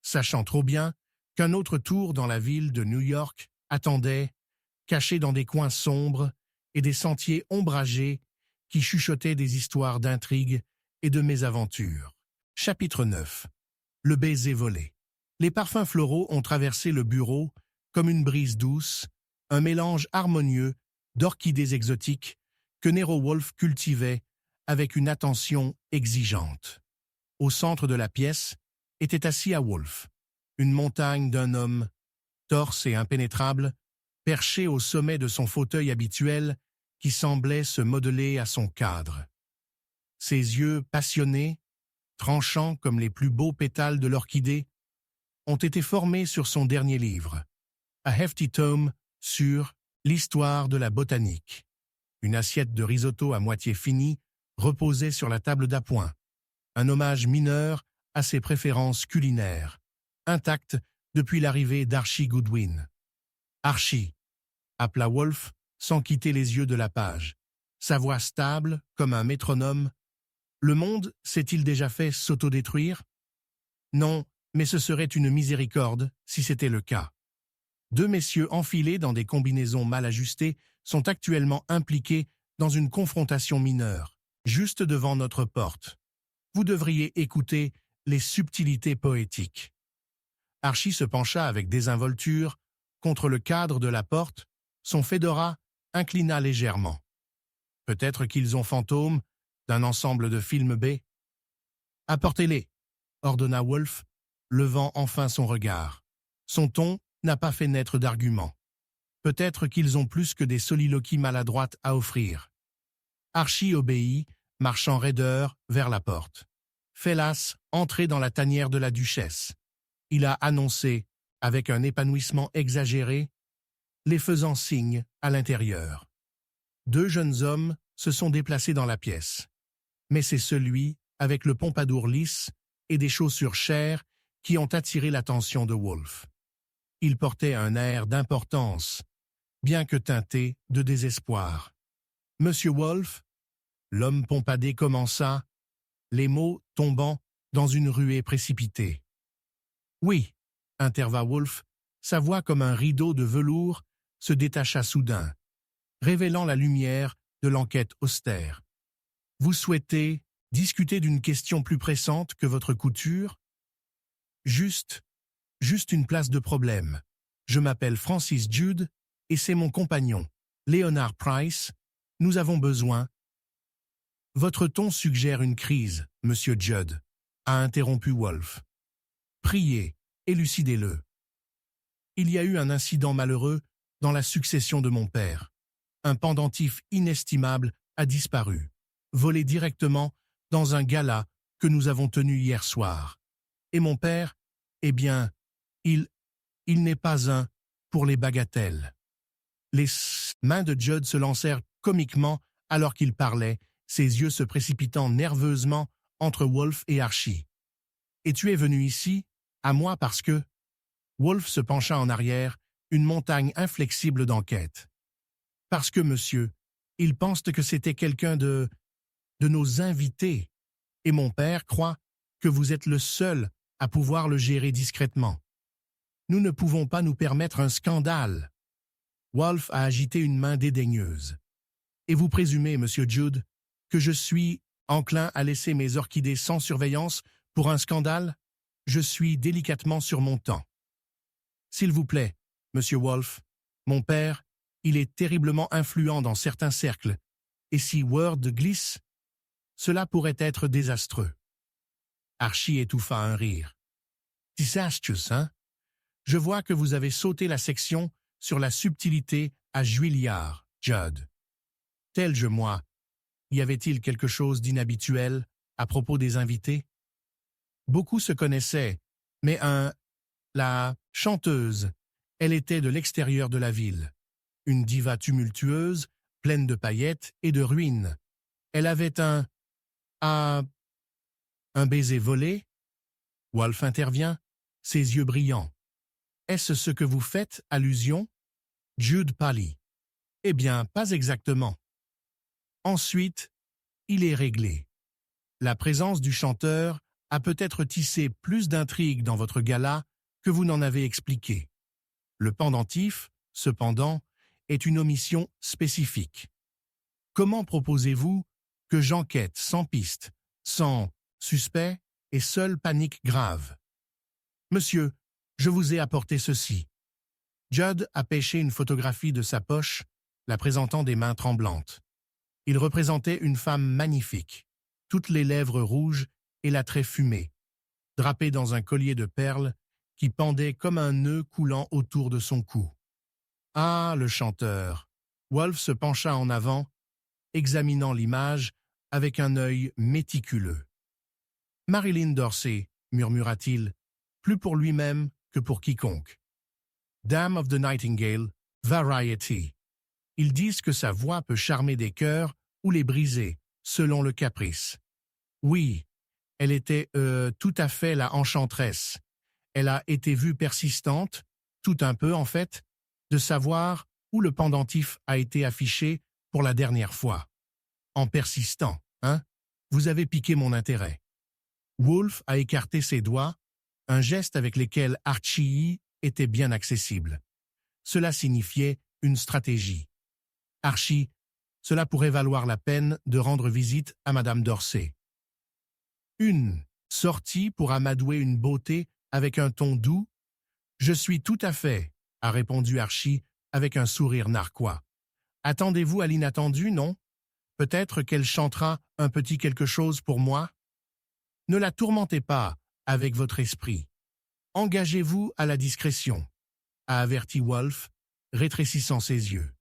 sachant trop bien qu'un autre tour dans la ville de New York attendait, caché dans des coins sombres et des sentiers ombragés qui chuchotaient des histoires d'intrigues et de mésaventures. Chapitre 9. Le baiser volé. Les parfums floraux ont traversé le bureau comme une brise douce, un mélange harmonieux d'orchidées exotiques que Nero Wolf cultivait avec une attention exigeante. Au centre de la pièce était assis à Wolf, une montagne d'un homme, torse et impénétrable, perché au sommet de son fauteuil habituel qui semblait se modeler à son cadre. Ses yeux passionnés, tranchants comme les plus beaux pétales de l'orchidée, ont été formés sur son dernier livre, A Hefty Tome sur l'histoire de la botanique. Une assiette de risotto à moitié finie reposait sur la table d'appoint, un hommage mineur à ses préférences culinaires, intactes depuis l'arrivée d'Archie Goodwin. Archie, appela Wolf sans quitter les yeux de la page, sa voix stable comme un métronome. Le monde s'est-il déjà fait s'autodétruire? Non, mais ce serait une miséricorde si c'était le cas. Deux messieurs enfilés dans des combinaisons mal ajustées sont actuellement impliqués dans une confrontation mineure, juste devant notre porte. Vous devriez écouter les subtilités poétiques. Archie se pencha avec désinvolture contre le cadre de la porte, son fedora inclina légèrement. Peut-être qu'ils ont fantôme d'un ensemble de films B. Apportez-les, ordonna Wolf, levant enfin son regard. Son ton n'a pas fait naître d'arguments. Peut-être qu'ils ont plus que des soliloquies maladroites à offrir. Archie obéit, marchant raideur vers la porte. Félas entrait dans la tanière de la duchesse. Il a annoncé, avec un épanouissement exagéré, les faisant signe à l'intérieur. 2 jeunes hommes se sont déplacés dans la pièce. Mais c'est celui avec le pompadour lisse et des chaussures chères qui ont attiré l'attention de Wolfe. Il portait un air d'importance, bien que teinté de désespoir. « Monsieur Wolfe » l'homme pompadé commença, les mots tombant dans une ruée précipitée. « Oui » intervint Wolfe, sa voix comme un rideau de velours se détacha soudain, révélant la lumière de l'enquête austère. « Vous souhaitez discuter d'une question plus pressante que votre couture ? » Juste une place de problème. Je m'appelle Francis Judd et c'est mon compagnon, Leonard Price. Nous avons besoin. Votre ton suggère une crise, monsieur Judd, a interrompu Wolfe. Priez, élucidez-le. Il y a eu un incident malheureux dans la succession de mon père. Un pendentif inestimable a disparu, volé directement dans un gala que nous avons tenu hier soir. Et mon père, eh bien, il n'est pas un pour les bagatelles. Les mains de Judd se lancèrent comiquement alors qu'il parlait, ses yeux se précipitant nerveusement entre Wolfe et Archie. « Et tu es venu ici, à moi parce que… » Wolfe se pencha en arrière, une montagne inflexible d'enquête. « Parce que, monsieur, ils pensent que c'était quelqu'un de nos invités, et mon père croit que vous êtes le seul à pouvoir le gérer discrètement. Nous ne pouvons pas nous permettre un scandale. » Wolfe a agité une main dédaigneuse. « Et vous présumez, monsieur Judd, que je suis enclin à laisser mes orchidées sans surveillance pour un scandale? Je suis délicatement sur mon temps. S'il vous plaît, monsieur Wolfe, mon père, il est terriblement influent dans certains cercles, et si word glisse, cela pourrait être désastreux. » Archie étouffa un rire. « Disastrous, hein? Je vois que vous avez sauté la section sur la subtilité à Juilliard, Judd. Tel-je moi, y avait-il quelque chose d'inhabituel à propos des invités? Beaucoup se connaissaient, mais la chanteuse, elle était de l'extérieur de la ville. Une diva tumultueuse, pleine de paillettes et de ruines. Elle avait un baiser volé? Wolfe intervient, ses yeux brillants. Est-ce ce que vous faites allusion? Judd pâlit. Eh bien, pas exactement. Ensuite, il est réglé. La présence du chanteur a peut-être tissé plus d'intrigues dans votre gala que vous n'en avez expliqué. Le pendentif, cependant, est une omission spécifique. Comment proposez-vous que j'enquête sans piste, sans suspect et seule panique grave? Monsieur, je vous ai apporté ceci. Judd a pêché une photographie de sa poche, la présentant des mains tremblantes. Il représentait une femme magnifique, toutes les lèvres rouges et la trait fumée, drapée dans un collier de perles qui pendait comme un nœud coulant autour de son cou. Ah, le chanteur! Wolfe se pencha en avant, examinant l'image avec un œil méticuleux. Marilyn Dorsey, murmura-t-il, plus pour lui-même que pour quiconque. Dame of the Nightingale, Variety. Ils disent que sa voix peut charmer des cœurs ou les briser, selon le caprice. Oui, elle était tout à fait la enchanteresse. Elle a été vue persistante, tout un peu en fait, de savoir où le pendentif a été affiché pour la dernière fois. En persistant, hein? Vous avez piqué mon intérêt. Wolfe a écarté ses doigts, un geste avec lequel Archie était bien accessible. Cela signifiait une stratégie. Archie, cela pourrait valoir la peine de rendre visite à Madame Dorsey. Une sortie pour amadouer une beauté avec un ton doux? Je suis tout à fait, a répondu Archie avec un sourire narquois. Attendez-vous à l'inattendu, non? Peut-être qu'elle chantera un petit quelque chose pour moi? Ne la tourmentez pas avec votre esprit. Engagez-vous à la discrétion, a averti Wolfe, rétrécissant ses yeux.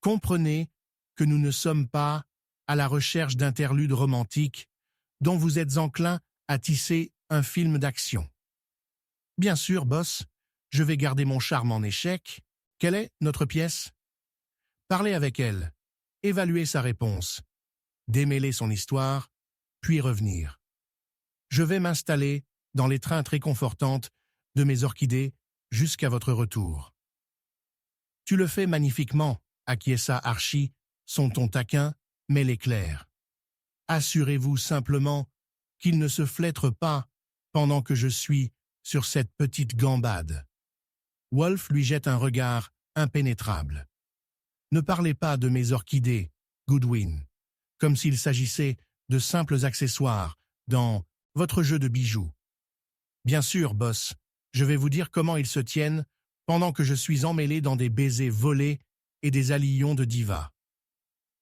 Comprenez que nous ne sommes pas à la recherche d'interludes romantiques dont vous êtes enclin à tisser un film d'action. Bien sûr, boss, je vais garder mon charme en échec. Quelle est notre pièce? Parlez avec elle, évaluez sa réponse, démêler son histoire, puis revenir. Je vais m'installer dans l'étreinte réconfortante de mes orchidées jusqu'à votre retour. Tu le fais magnifiquement, acquiesça Archie, son ton taquin, mais l'éclair. Assurez-vous simplement qu'il ne se flétre pas pendant que je suis sur cette petite gambade. Wolf lui jette un regard impénétrable. Ne parlez pas de mes orchidées, Goodwin, comme s'il s'agissait de simples accessoires dans votre jeu de bijoux. Bien sûr, boss, je vais vous dire comment ils se tiennent pendant que je suis emmêlé dans des baisers volés et des allions de diva.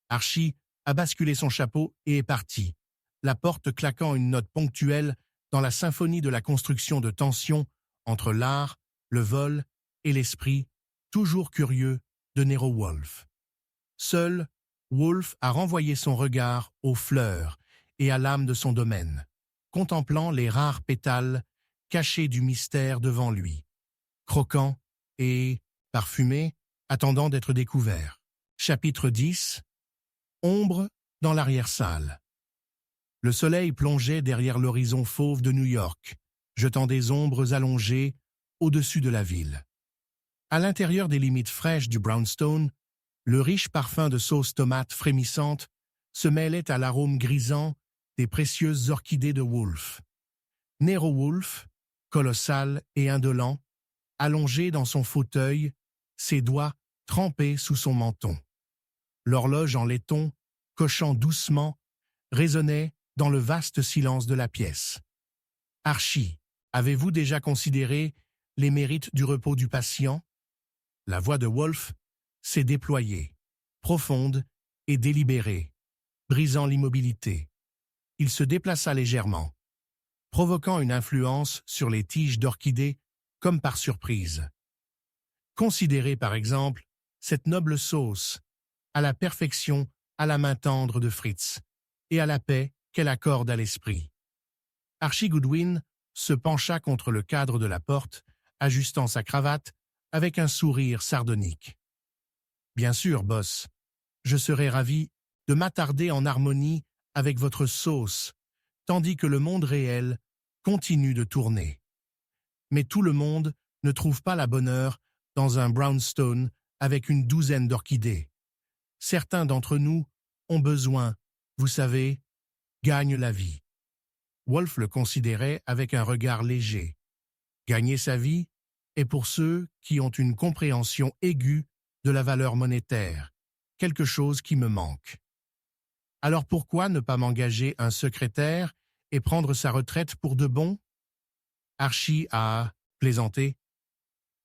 Archie a basculé son chapeau et est parti, la porte claquant une note ponctuelle dans la symphonie de la construction de tension entre l'art, le vol et l'esprit, toujours curieux, de Nero Wolfe. Seul, Wolfe a renvoyé son regard aux fleurs et à l'âme de son domaine, contemplant les rares pétales cachés du mystère devant lui, croquants et parfumés, attendant d'être découverts. Chapitre 10. Ombre dans l'arrière-salle. Le soleil plongeait derrière l'horizon fauve de New York, jetant des ombres allongées au-dessus de la ville. À l'intérieur des limites fraîches du brownstone, le riche parfum de sauce tomate frémissante se mêlait à l'arôme grisant des précieuses orchidées de Wolfe. Nero Wolfe, colossal et indolent, allongé dans son fauteuil, ses doigts trempés sous son menton. L'horloge en laiton, cochant doucement, résonnait dans le vaste silence de la pièce. Archie, avez-vous déjà considéré les mérites du repos du patient? La voix de Wolfe s'est déployée, profonde et délibérée, brisant l'immobilité. Il se déplaça légèrement, provoquant une influence sur les tiges d'orchidées comme par surprise. Considérez par exemple cette noble sauce, à la perfection à la main tendre de Fritz, et à la paix qu'elle accorde à l'esprit. Archie Goodwin se pencha contre le cadre de la porte, ajustant sa cravate avec un sourire sardonique. Bien sûr, boss, je serais ravi de m'attarder en harmonie avec votre sauce, tandis que le monde réel continue de tourner. Mais tout le monde ne trouve pas la bonne heure dans un brownstone avec une douzaine d'orchidées. Certains d'entre nous ont besoin, vous savez, gagnent la vie. Wolfe le considérait avec un regard léger. Gagner sa vie est pour ceux qui ont une compréhension aiguë de la valeur monétaire, quelque chose qui me manque. Alors pourquoi ne pas m'engager un secrétaire et prendre sa retraite pour de bon? Archie a plaisanté.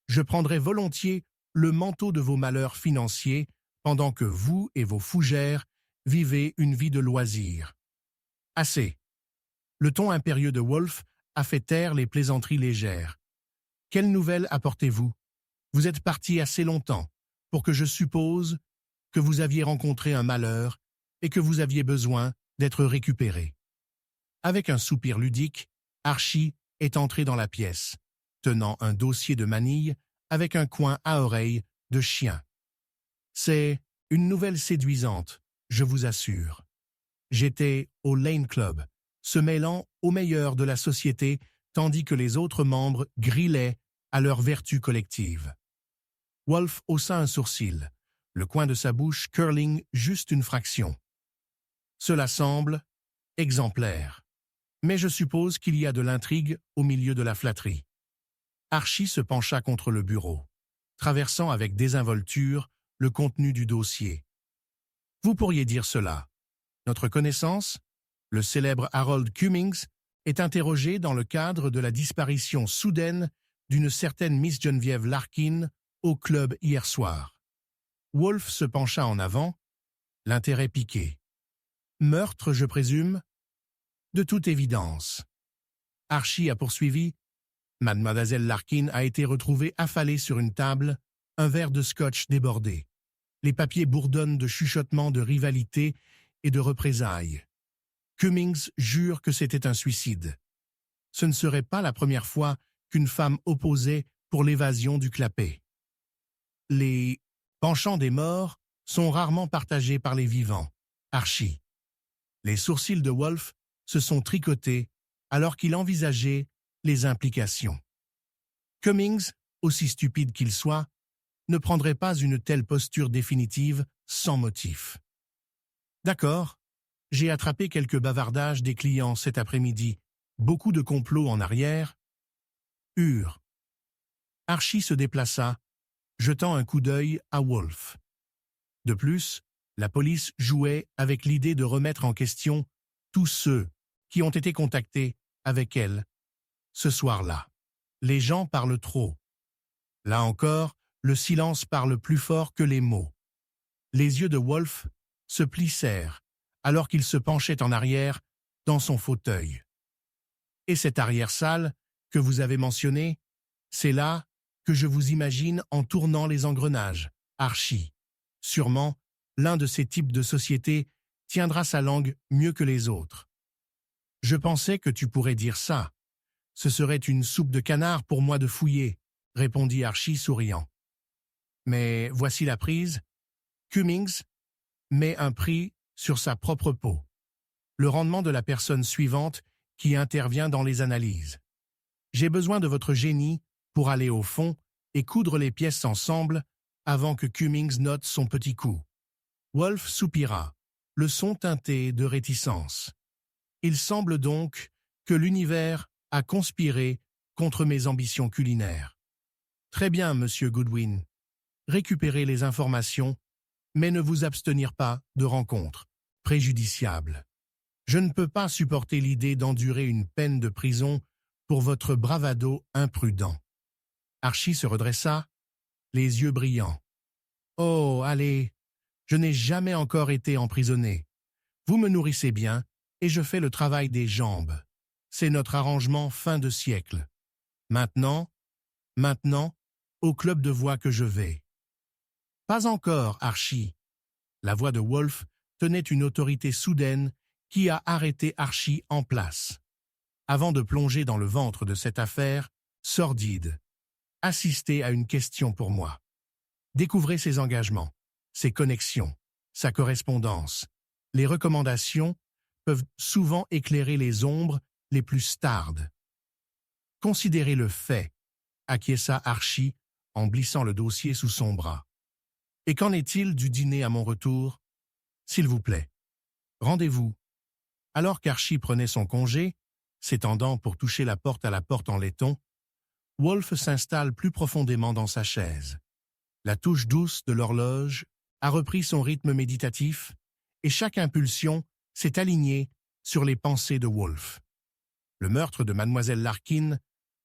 Je prendrai volontiers le manteau de vos malheurs financiers pendant que vous et vos fougères vivez une vie de loisir. Assez. Le ton impérieux de Wolfe a fait taire les plaisanteries légères. Quelle nouvelle apportez-vous? Vous êtes parti assez longtemps pour que je suppose que vous aviez rencontré un malheur et que vous aviez besoin d'être récupéré. Avec un soupir ludique, Archie est entré dans la pièce, tenant un dossier de manille avec un coin à oreille de chien. C'est une nouvelle séduisante, je vous assure. J'étais au Lane Club, se mêlant au meilleur de la société, tandis que les autres membres grillaient à leur vertu collective. Wolfe haussa un sourcil, le coin de sa bouche curling juste une fraction. Cela semble exemplaire, mais je suppose qu'il y a de l'intrigue au milieu de la flatterie. Archie se pencha contre le bureau, traversant avec désinvolture le contenu du dossier. Vous pourriez dire cela. Notre connaissance, le célèbre Harold Cummings, est interrogé dans le cadre de la disparition soudaine d'une certaine Miss Geneviève Larkin au club hier soir. Wolfe se pencha en avant, l'intérêt piqué. Meurtre, je présume? De toute évidence. Archie a poursuivi. Mademoiselle Larkin a été retrouvée affalée sur une table, un verre de scotch débordé. Les papiers bourdonnent de chuchotements de rivalité et de représailles. Cummings jure que c'était un suicide. Ce ne serait pas la première fois qu'une femme opposait pour l'évasion du clapet. Les penchants des morts sont rarement partagés par les vivants. Archie. Les sourcils de Wolfe se sont tricotés alors qu'il envisageait les implications. Cummings, aussi stupide qu'il soit, ne prendrait pas une telle posture définitive sans motif. D'accord, j'ai attrapé quelques bavardages des clients cet après-midi, beaucoup de complots en arrière. Archie se déplaça, jetant un coup d'œil à Wolfe. De plus, la police jouait avec l'idée de remettre en question tous ceux qui ont été contactés avec elle ce soir-là. Les gens parlent trop. Là encore, le silence parle plus fort que les mots. Les yeux de Wolfe se plissèrent alors qu'il se penchait en arrière dans son fauteuil. Et cette arrière-salle que vous avez mentionnée, c'est là que je vous imagine en tournant les engrenages, Archie. Sûrement, l'un de ces types de sociétés tiendra sa langue mieux que les autres. Je pensais que tu pourrais dire ça. Ce serait une soupe de canard pour moi de fouiller, répondit Archie souriant. Mais voici la prise. Cummings met un prix sur sa propre peau. Le rendement de la personne suivante qui intervient dans les analyses. J'ai besoin de votre génie pour aller au fond et coudre les pièces ensemble avant que Cummings note son petit coup. Wolfe soupira, le son teinté de réticence. Il semble donc que l'univers a conspiré contre mes ambitions culinaires. Très bien, monsieur Goodwin. Récupérez les informations, mais ne vous abstenir pas de rencontres préjudiciables. Je ne peux pas supporter l'idée d'endurer une peine de prison pour votre bravado imprudent. Archie se redressa, les yeux brillants. Oh, allez, je n'ai jamais encore été emprisonné. Vous me nourrissez bien et je fais le travail des jambes. C'est notre arrangement fin de siècle. Maintenant, au club de voix que je vais. Pas encore, Archie. La voix de Wolfe tenait une autorité soudaine qui a arrêté Archie en place. Avant de plonger dans le ventre de cette affaire sordide, assistez à une question pour moi. Découvrez ses engagements, ses connexions, sa correspondance. Les recommandations peuvent souvent éclairer les ombres les plus tardes. Considérez le fait, acquiesça Archie en glissant le dossier sous son bras. Et qu'en est-il du dîner à mon retour? S'il vous plaît, rendez-vous. Alors qu'Archie prenait son congé, s'étendant pour toucher la porte à la porte en laiton, Wolfe s'installe plus profondément dans sa chaise. La touche douce de l'horloge a repris son rythme méditatif et chaque impulsion s'est alignée sur les pensées de Wolfe. Le meurtre de mademoiselle Larkin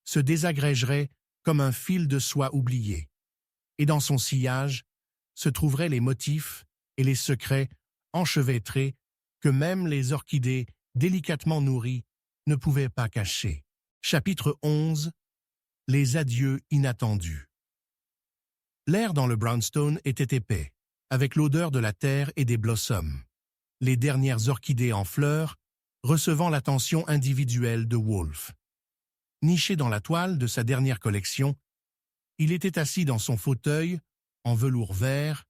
se désagrégerait comme un fil de soie oublié, et dans son sillage se trouveraient les motifs et les secrets enchevêtrés que même les orchidées délicatement nourries ne pouvaient pas cacher. Chapitre 11. Les adieux inattendus. L'air dans le brownstone était épais, avec l'odeur de la terre et des blossoms. Les dernières orchidées en fleurs recevant l'attention individuelle de Wolfe. Niché dans la toile de sa dernière collection, il était assis dans son fauteuil, en velours vert,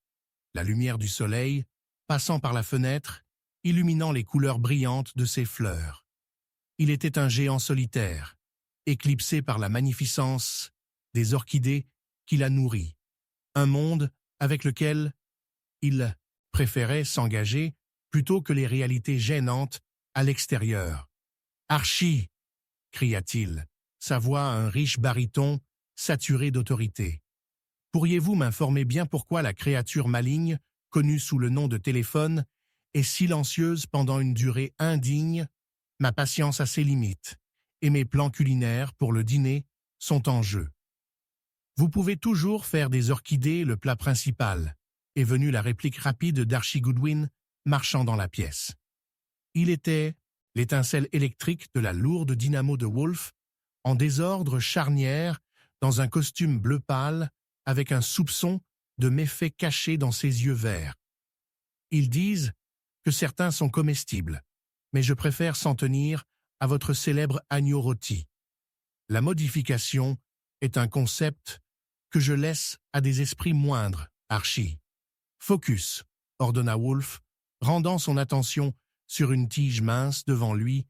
la lumière du soleil, passant par la fenêtre, illuminant les couleurs brillantes de ses fleurs. Il était un géant solitaire, éclipsé par la magnificence des orchidées qu'il a nourries, un monde avec lequel il préférait s'engager plutôt que les réalités gênantes à l'extérieur. « Archie !» cria-t-il, sa voix un riche baryton saturé d'autorité. « Pourriez-vous m'informer bien pourquoi la créature maligne, connue sous le nom de téléphone, est silencieuse pendant une durée indigne? Ma patience a ses limites, et mes plans culinaires pour le dîner sont en jeu. » Vous pouvez toujours faire des orchidées le plat principal, est venue la réplique rapide d'Archie Goodwin, marchant dans la pièce. Il était l'étincelle électrique de la lourde dynamo de Wolfe, en désordre charnière, dans un costume bleu pâle, avec un soupçon de méfait caché dans ses yeux verts. Ils disent que certains sont comestibles, mais je préfère s'en tenir à votre célèbre agneau rôti. La modification est un concept que je laisse à des esprits moindres, Archie. Focus, ordonna Wolfe, rendant son attention sur une tige mince devant lui,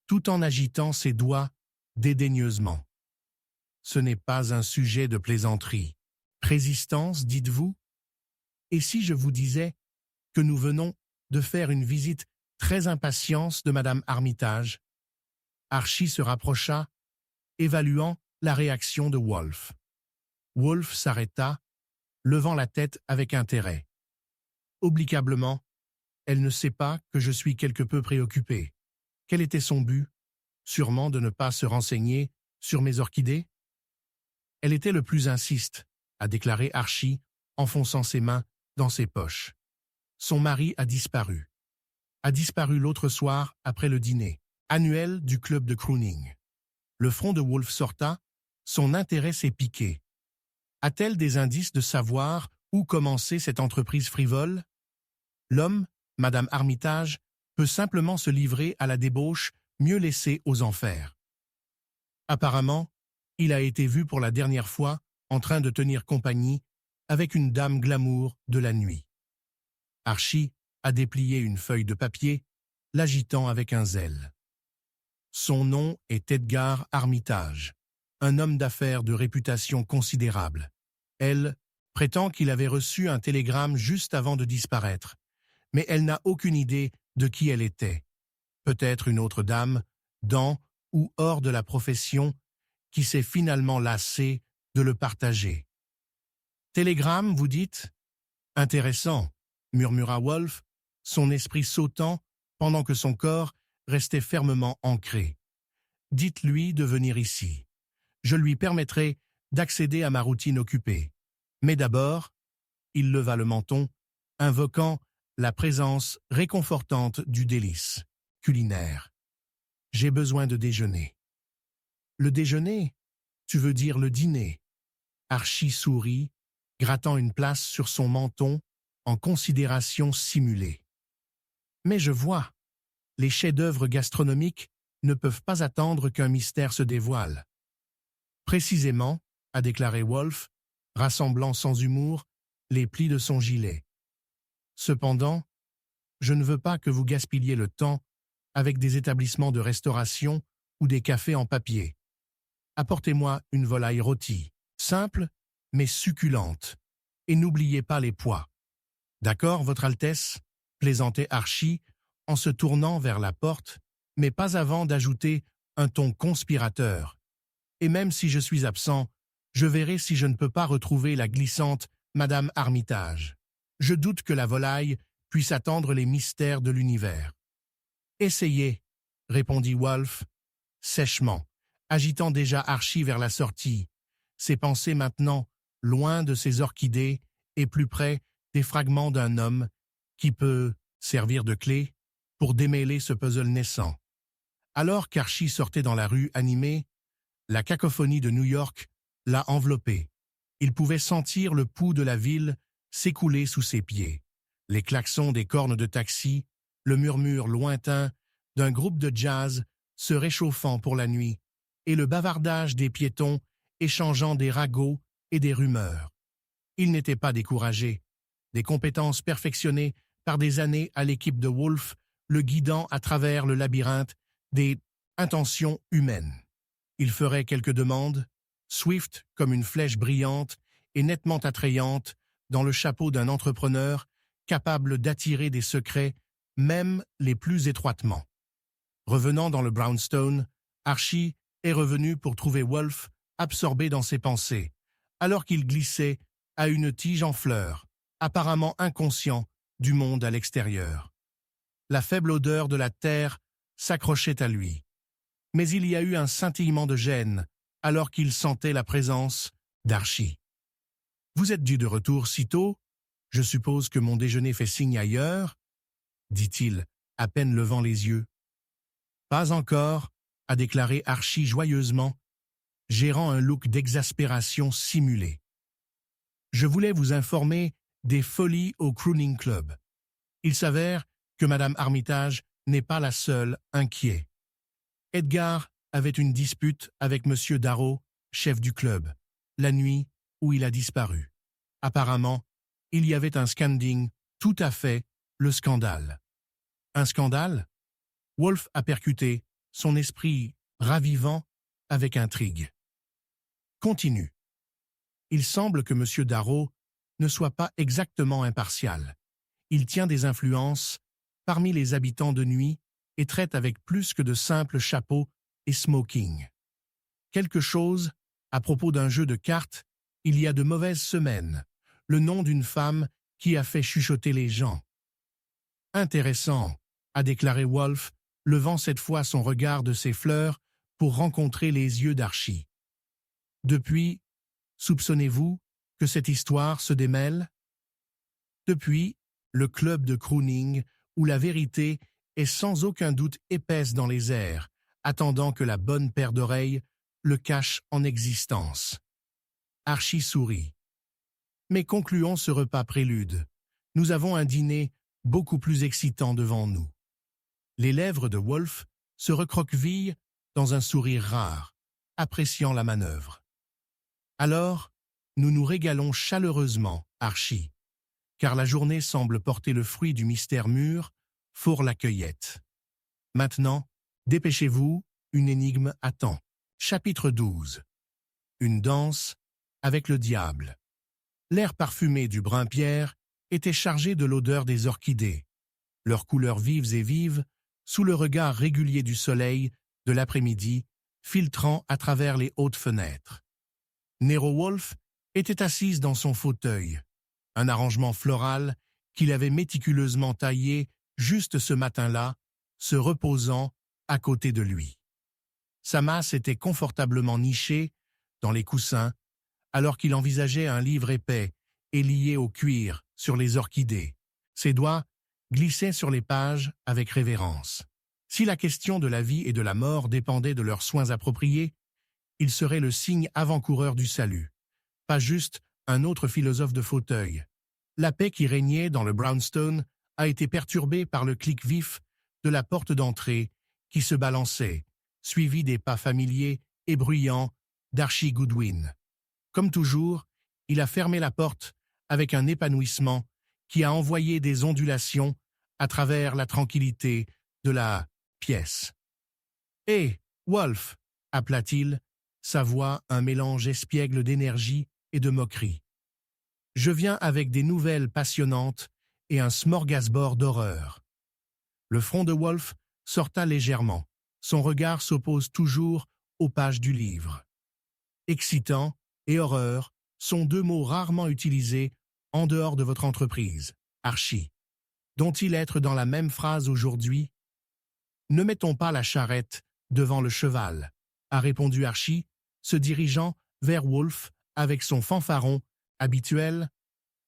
tout en agitant ses doigts dédaigneusement. Ce n'est pas un sujet de plaisanterie. Résistance, dites-vous? Et si je vous disais que nous venons de faire une visite très impatiente de Madame Armitage? Archie se rapprocha, évaluant la réaction de Wolfe. Wolfe s'arrêta, levant la tête avec intérêt. Obliquablement, elle ne sait pas que je suis quelque peu préoccupé. Quel était son but? Sûrement de ne pas se renseigner sur mes orchidées? Elle était le plus insiste, a déclaré Archie, enfonçant ses mains dans ses poches. Son mari a disparu. A disparu l'autre soir après le dîner annuel du club de crooning. Le front de Wolfe sorta, son intérêt s'est piqué. A-t-elle des indices de savoir où commencer cette entreprise frivole? L'homme, Madame Armitage, peut simplement se livrer à la débauche mieux laissée aux enfers. Apparemment, il a été vu pour la dernière fois en train de tenir compagnie avec une dame glamour de la nuit. Archie a déplié une feuille de papier, l'agitant avec un zèle. Son nom est Edgar Armitage, un homme d'affaires de réputation considérable. Elle prétend qu'il avait reçu un télégramme juste avant de disparaître, mais elle n'a aucune idée de qui elle était. Peut-être une autre dame, dans ou hors de la profession, qui s'est finalement lassée de le partager. Télégramme, vous dites? Intéressant, murmura Wolfe, son esprit sautant pendant que son corps restait fermement ancré. Dites-lui de venir ici. Je lui permettrai d'accéder à ma routine occupée. Mais d'abord, il leva le menton, invoquant la présence réconfortante du délice culinaire. J'ai besoin de déjeuner. Le déjeuner? Tu veux dire le dîner? Archie sourit, grattant une place sur son menton en considération simulée. Mais je vois, les chefs-d'œuvre gastronomiques ne peuvent pas attendre qu'un mystère se dévoile. Précisément, a déclaré Wolfe, rassemblant sans humour les plis de son gilet. Cependant, je ne veux pas que vous gaspilliez le temps avec des établissements de restauration ou des cafés en papier. Apportez-moi une volaille rôtie, simple mais succulente, et n'oubliez pas les pois. D'accord, Votre Altesse? Plaisantait Archie en se tournant vers la porte, mais pas avant d'ajouter un ton conspirateur. Et même si je suis absent, je verrai si je ne peux pas retrouver la glissante Madame Armitage. Je doute que la volaille puisse attendre les mystères de l'univers. Essayez, répondit Wolfe, sèchement, agitant déjà Archie vers la sortie, ses pensées maintenant loin de ses orchidées et plus près des fragments d'un homme qui peut servir de clé pour démêler ce puzzle naissant. Alors qu'Archie sortait dans la rue animée, la cacophonie de New York l'a enveloppé. Il pouvait sentir le pouls de la ville s'écouler sous ses pieds. Les klaxons des cornes de taxi, le murmure lointain d'un groupe de jazz se réchauffant pour la nuit, et le bavardage des piétons échangeant des ragots et des rumeurs. Il n'était pas découragé. Des compétences perfectionnées par des années à l'équipe de Wolfe, le guidant à travers le labyrinthe des intentions humaines. Il ferait quelques demandes, swift comme une flèche brillante et nettement attrayante dans le chapeau d'un entrepreneur capable d'attirer des secrets, même les plus étroitement. Revenant dans le brownstone, Archie est revenu pour trouver Wolfe absorbé dans ses pensées, alors qu'il glissait à une tige en fleurs, apparemment inconscient du monde à l'extérieur. La faible odeur de la terre s'accrochait à lui. Mais il y a eu un scintillement de gêne alors qu'il sentait la présence d'Archie. « Vous êtes dû de retour si tôt? Je suppose que mon déjeuner fait signe ailleurs ?» dit-il, à peine levant les yeux. « Pas encore », a déclaré Archie joyeusement, gérant un look d'exaspération simulée. « Je voulais vous informer des folies au Crooning Club. Il s'avère que Madame Armitage n'est pas la seule inquiet. Edgar avait une dispute avec Monsieur Darrow, chef du club, la nuit où il a disparu. Apparemment, il y avait un scanding, tout à fait le scandale. Un scandale? Wolfe a percuté, son esprit ravivant avec intrigue. Continue. Il semble que M. Darrow ne soit pas exactement impartial. Il tient des influences parmi les habitants de nuit et traite avec plus que de simples chapeaux et smoking. Quelque chose à propos d'un jeu de cartes, il y a de mauvaises semaines, le nom d'une femme qui a fait chuchoter les gens. Intéressant, a déclaré Wolfe, levant cette fois son regard de ses fleurs pour rencontrer les yeux d'Archie. Depuis, soupçonnez-vous que cette histoire se démêle? Depuis, le club de crooning où la vérité est sans aucun doute épaisse dans les airs, attendant que la bonne paire d'oreilles le cache en existence. Archie sourit. Mais concluons ce repas prélude. Nous avons un dîner beaucoup plus excitant devant nous. Les lèvres de Wolfe se recroquevillent dans un sourire rare, appréciant la manœuvre. Alors, nous nous régalons chaleureusement, Archie, car la journée semble porter le fruit du mystère mûr, fourre la cueillette. Maintenant, dépêchez-vous, une énigme attend. Chapitre 12. Une danse avec le diable. L'air parfumé du brun-pierre était chargé de l'odeur des orchidées, leurs couleurs vives et vives, sous le regard régulier du soleil de l'après-midi, filtrant à travers les hautes fenêtres. Nero Wolfe était assise dans son fauteuil, un arrangement floral qu'il avait méticuleusement taillé juste ce matin-là, se reposant à côté de lui. Sa masse était confortablement nichée dans les coussins, alors qu'il envisageait un livre épais et lié au cuir sur les orchidées. Ses doigts glissaient sur les pages avec révérence. Si la question de la vie et de la mort dépendait de leurs soins appropriés, il serait le signe avant-coureur du salut, pas juste un autre philosophe de fauteuil. La paix qui régnait dans le brownstone a été perturbée par le clic vif de la porte d'entrée qui se balançait, suivi des pas familiers et bruyants d'Archie Goodwin. Comme toujours, il a fermé la porte avec un épanouissement qui a envoyé des ondulations à travers la tranquillité de la pièce. « Hé, Wolfe !» appela-t-il, sa voix un mélange espiègle d'énergie et de moquerie. « Je viens avec des nouvelles passionnantes et un smorgasbord d'horreur. » Le front de Wolfe sorta légèrement. Son regard s'oppose toujours aux pages du livre. Excitant et horreur sont deux mots rarement utilisés en dehors de votre entreprise, Archie. Doit-il être dans la même phrase aujourd'hui? Ne mettons pas la charrette devant le cheval, a répondu Archie, se dirigeant vers Wolfe avec son fanfaron habituel.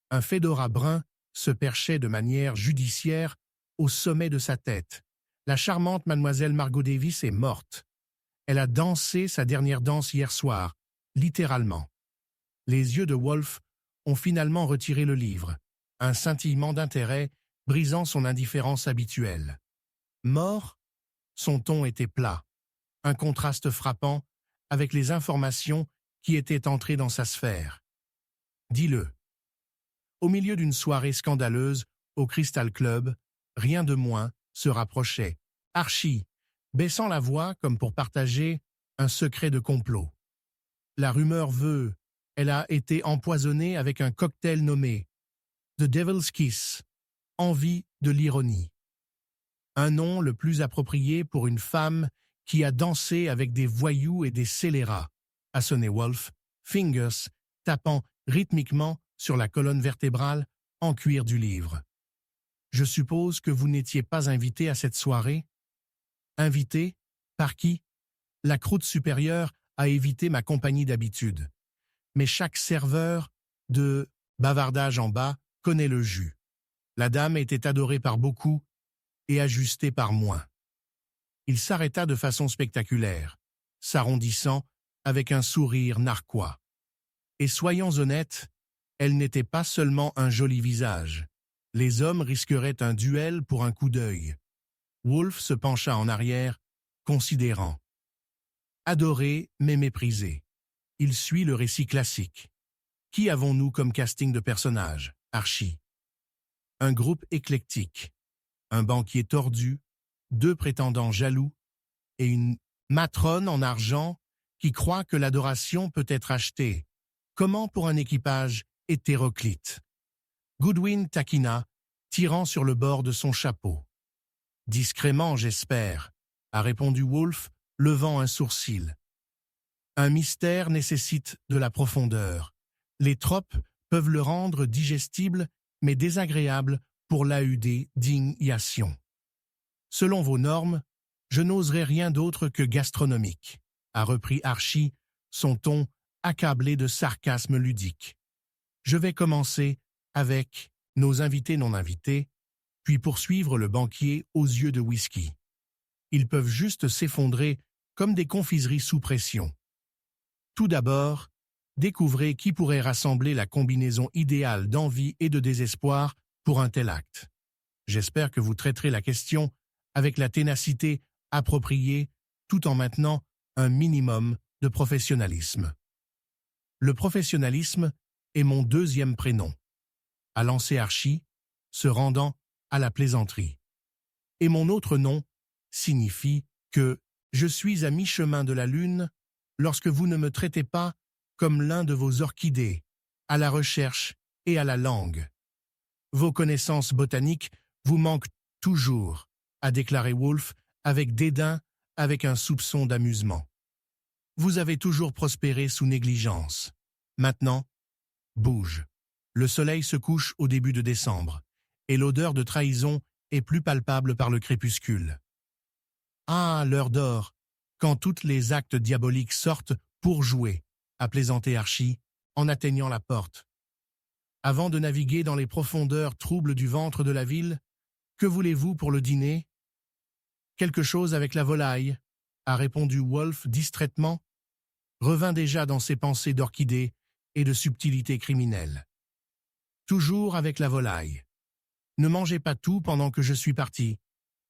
Un fedora brun se perchait de manière judiciaire au sommet de sa tête. La charmante mademoiselle Margot Davis est morte. Elle a dansé sa dernière danse hier soir, littéralement. Les yeux de Wolfe ont finalement retiré le livre, un scintillement d'intérêt brisant son indifférence habituelle. Mort? Son ton était plat, un contraste frappant avec les informations qui étaient entrées dans sa sphère. Dis-le. Au milieu d'une soirée scandaleuse au Crystal Club, rien de moins se rapprochait. Archie, baissant la voix comme pour partager un secret de complot. La rumeur veut, elle a été empoisonnée avec un cocktail nommé The Devil's Kiss, envie de l'ironie. Un nom le plus approprié pour une femme qui a dansé avec des voyous et des scélérats, a sonné Wolfe, fingers tapant rythmiquement sur la colonne vertébrale en cuir du livre. Je suppose que vous n'étiez pas invité à cette soirée? Invité? Par qui? La croûte supérieure a évité ma compagnie d'habitude. Mais chaque serveur de bavardage en bas connaît le jus. La dame était adorée par beaucoup et ajustée par moins. Il s'arrêta de façon spectaculaire, s'arrondissant avec un sourire narquois. Et soyons honnêtes, elle n'était pas seulement un joli visage. Les hommes risqueraient un duel pour un coup d'œil. Woolf se pencha en arrière, considérant. Adoré mais méprisé. Il suit le récit classique. Qui avons-nous comme casting de personnages? Archie. Un groupe éclectique. Un banquier tordu, 2 prétendants jaloux et une matrone en argent qui croit que l'adoration peut être achetée. Comment pour un équipage hétéroclite? Goodwin taquina, tirant sur le bord de son chapeau. Discrètement, j'espère, a répondu Woolf, levant un sourcil. Un mystère nécessite de la profondeur. Les tropes peuvent le rendre digestible, mais désagréable pour l'indignation. Selon vos normes, je n'oserais rien d'autre que gastronomique, a repris Archie, son ton accablé de sarcasme ludique. Je vais commencer avec nos invités non invités, puis poursuivre le banquier aux yeux de whisky. Ils peuvent juste s'effondrer comme des confiseries sous pression. Tout d'abord, découvrez qui pourrait rassembler la combinaison idéale d'envie et de désespoir pour un tel acte. J'espère que vous traiterez la question avec la ténacité appropriée tout en maintenant un minimum de professionnalisme. Le professionnalisme est mon 2e prénom, a lancé Archie, se rendant à la plaisanterie. Et mon autre nom signifie que je suis à mi-chemin de la lune lorsque vous ne me traitez pas comme l'un de vos orchidées, à la recherche et à la langue. Vos connaissances botaniques vous manquent toujours, a déclaré Woolf avec dédain, avec un soupçon d'amusement. Vous avez toujours prospéré sous négligence. Maintenant, bouge. Le soleil se couche au début de décembre, et l'odeur de trahison est plus palpable par le crépuscule. Ah, l'heure d'or, quand tous les actes diaboliques sortent pour jouer, a plaisanté Archie, en atteignant la porte. Avant de naviguer dans les profondeurs troubles du ventre de la ville, que voulez-vous pour le dîner? Quelque chose avec la volaille, a répondu Woolf distraitement, revint déjà dans ses pensées d'orchidée et de subtilité criminelle. Toujours avec la volaille. Ne mangez pas tout pendant que je suis parti,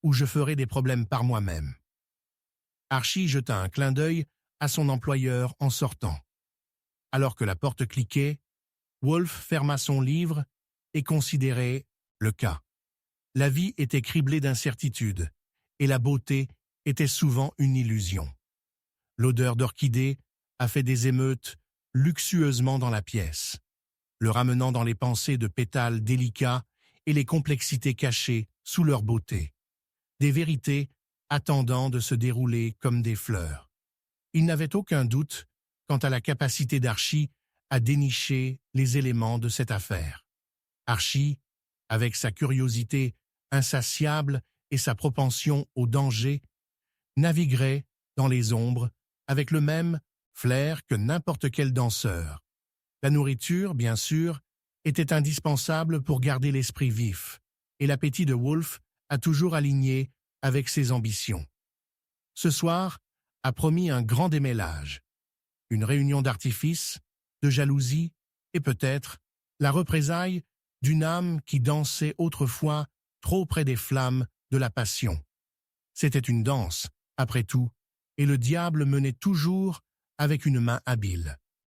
ou je ferai des problèmes par moi-même. Archie jeta un clin d'œil à son employeur en sortant. Alors que la porte cliquait, Woolf ferma son livre et considérait le cas. La vie était criblée d'incertitudes, et la beauté était souvent une illusion. L'odeur d'orchidée a fait des émeutes luxueusement dans la pièce, le ramenant dans les pensées de pétales délicats et les complexités cachées sous leur beauté. Des vérités attendant de se dérouler comme des fleurs. Il n'avait aucun doute quant à la capacité d'Archie à dénicher les éléments de cette affaire. Archie, avec sa curiosité insatiable et sa propension au danger, naviguerait dans les ombres avec le même flair que n'importe quel danseur. La nourriture, bien sûr, était indispensable pour garder l'esprit vif, et l'appétit de Woolf a toujours aligné avec ses ambitions. Ce soir a promis un grand démêlage, une réunion d'artifice, de jalousie et peut-être la représaille d'une âme qui dansait autrefois trop près des flammes de la passion. C'était une danse, après tout, et le diable menait toujours avec une main habile.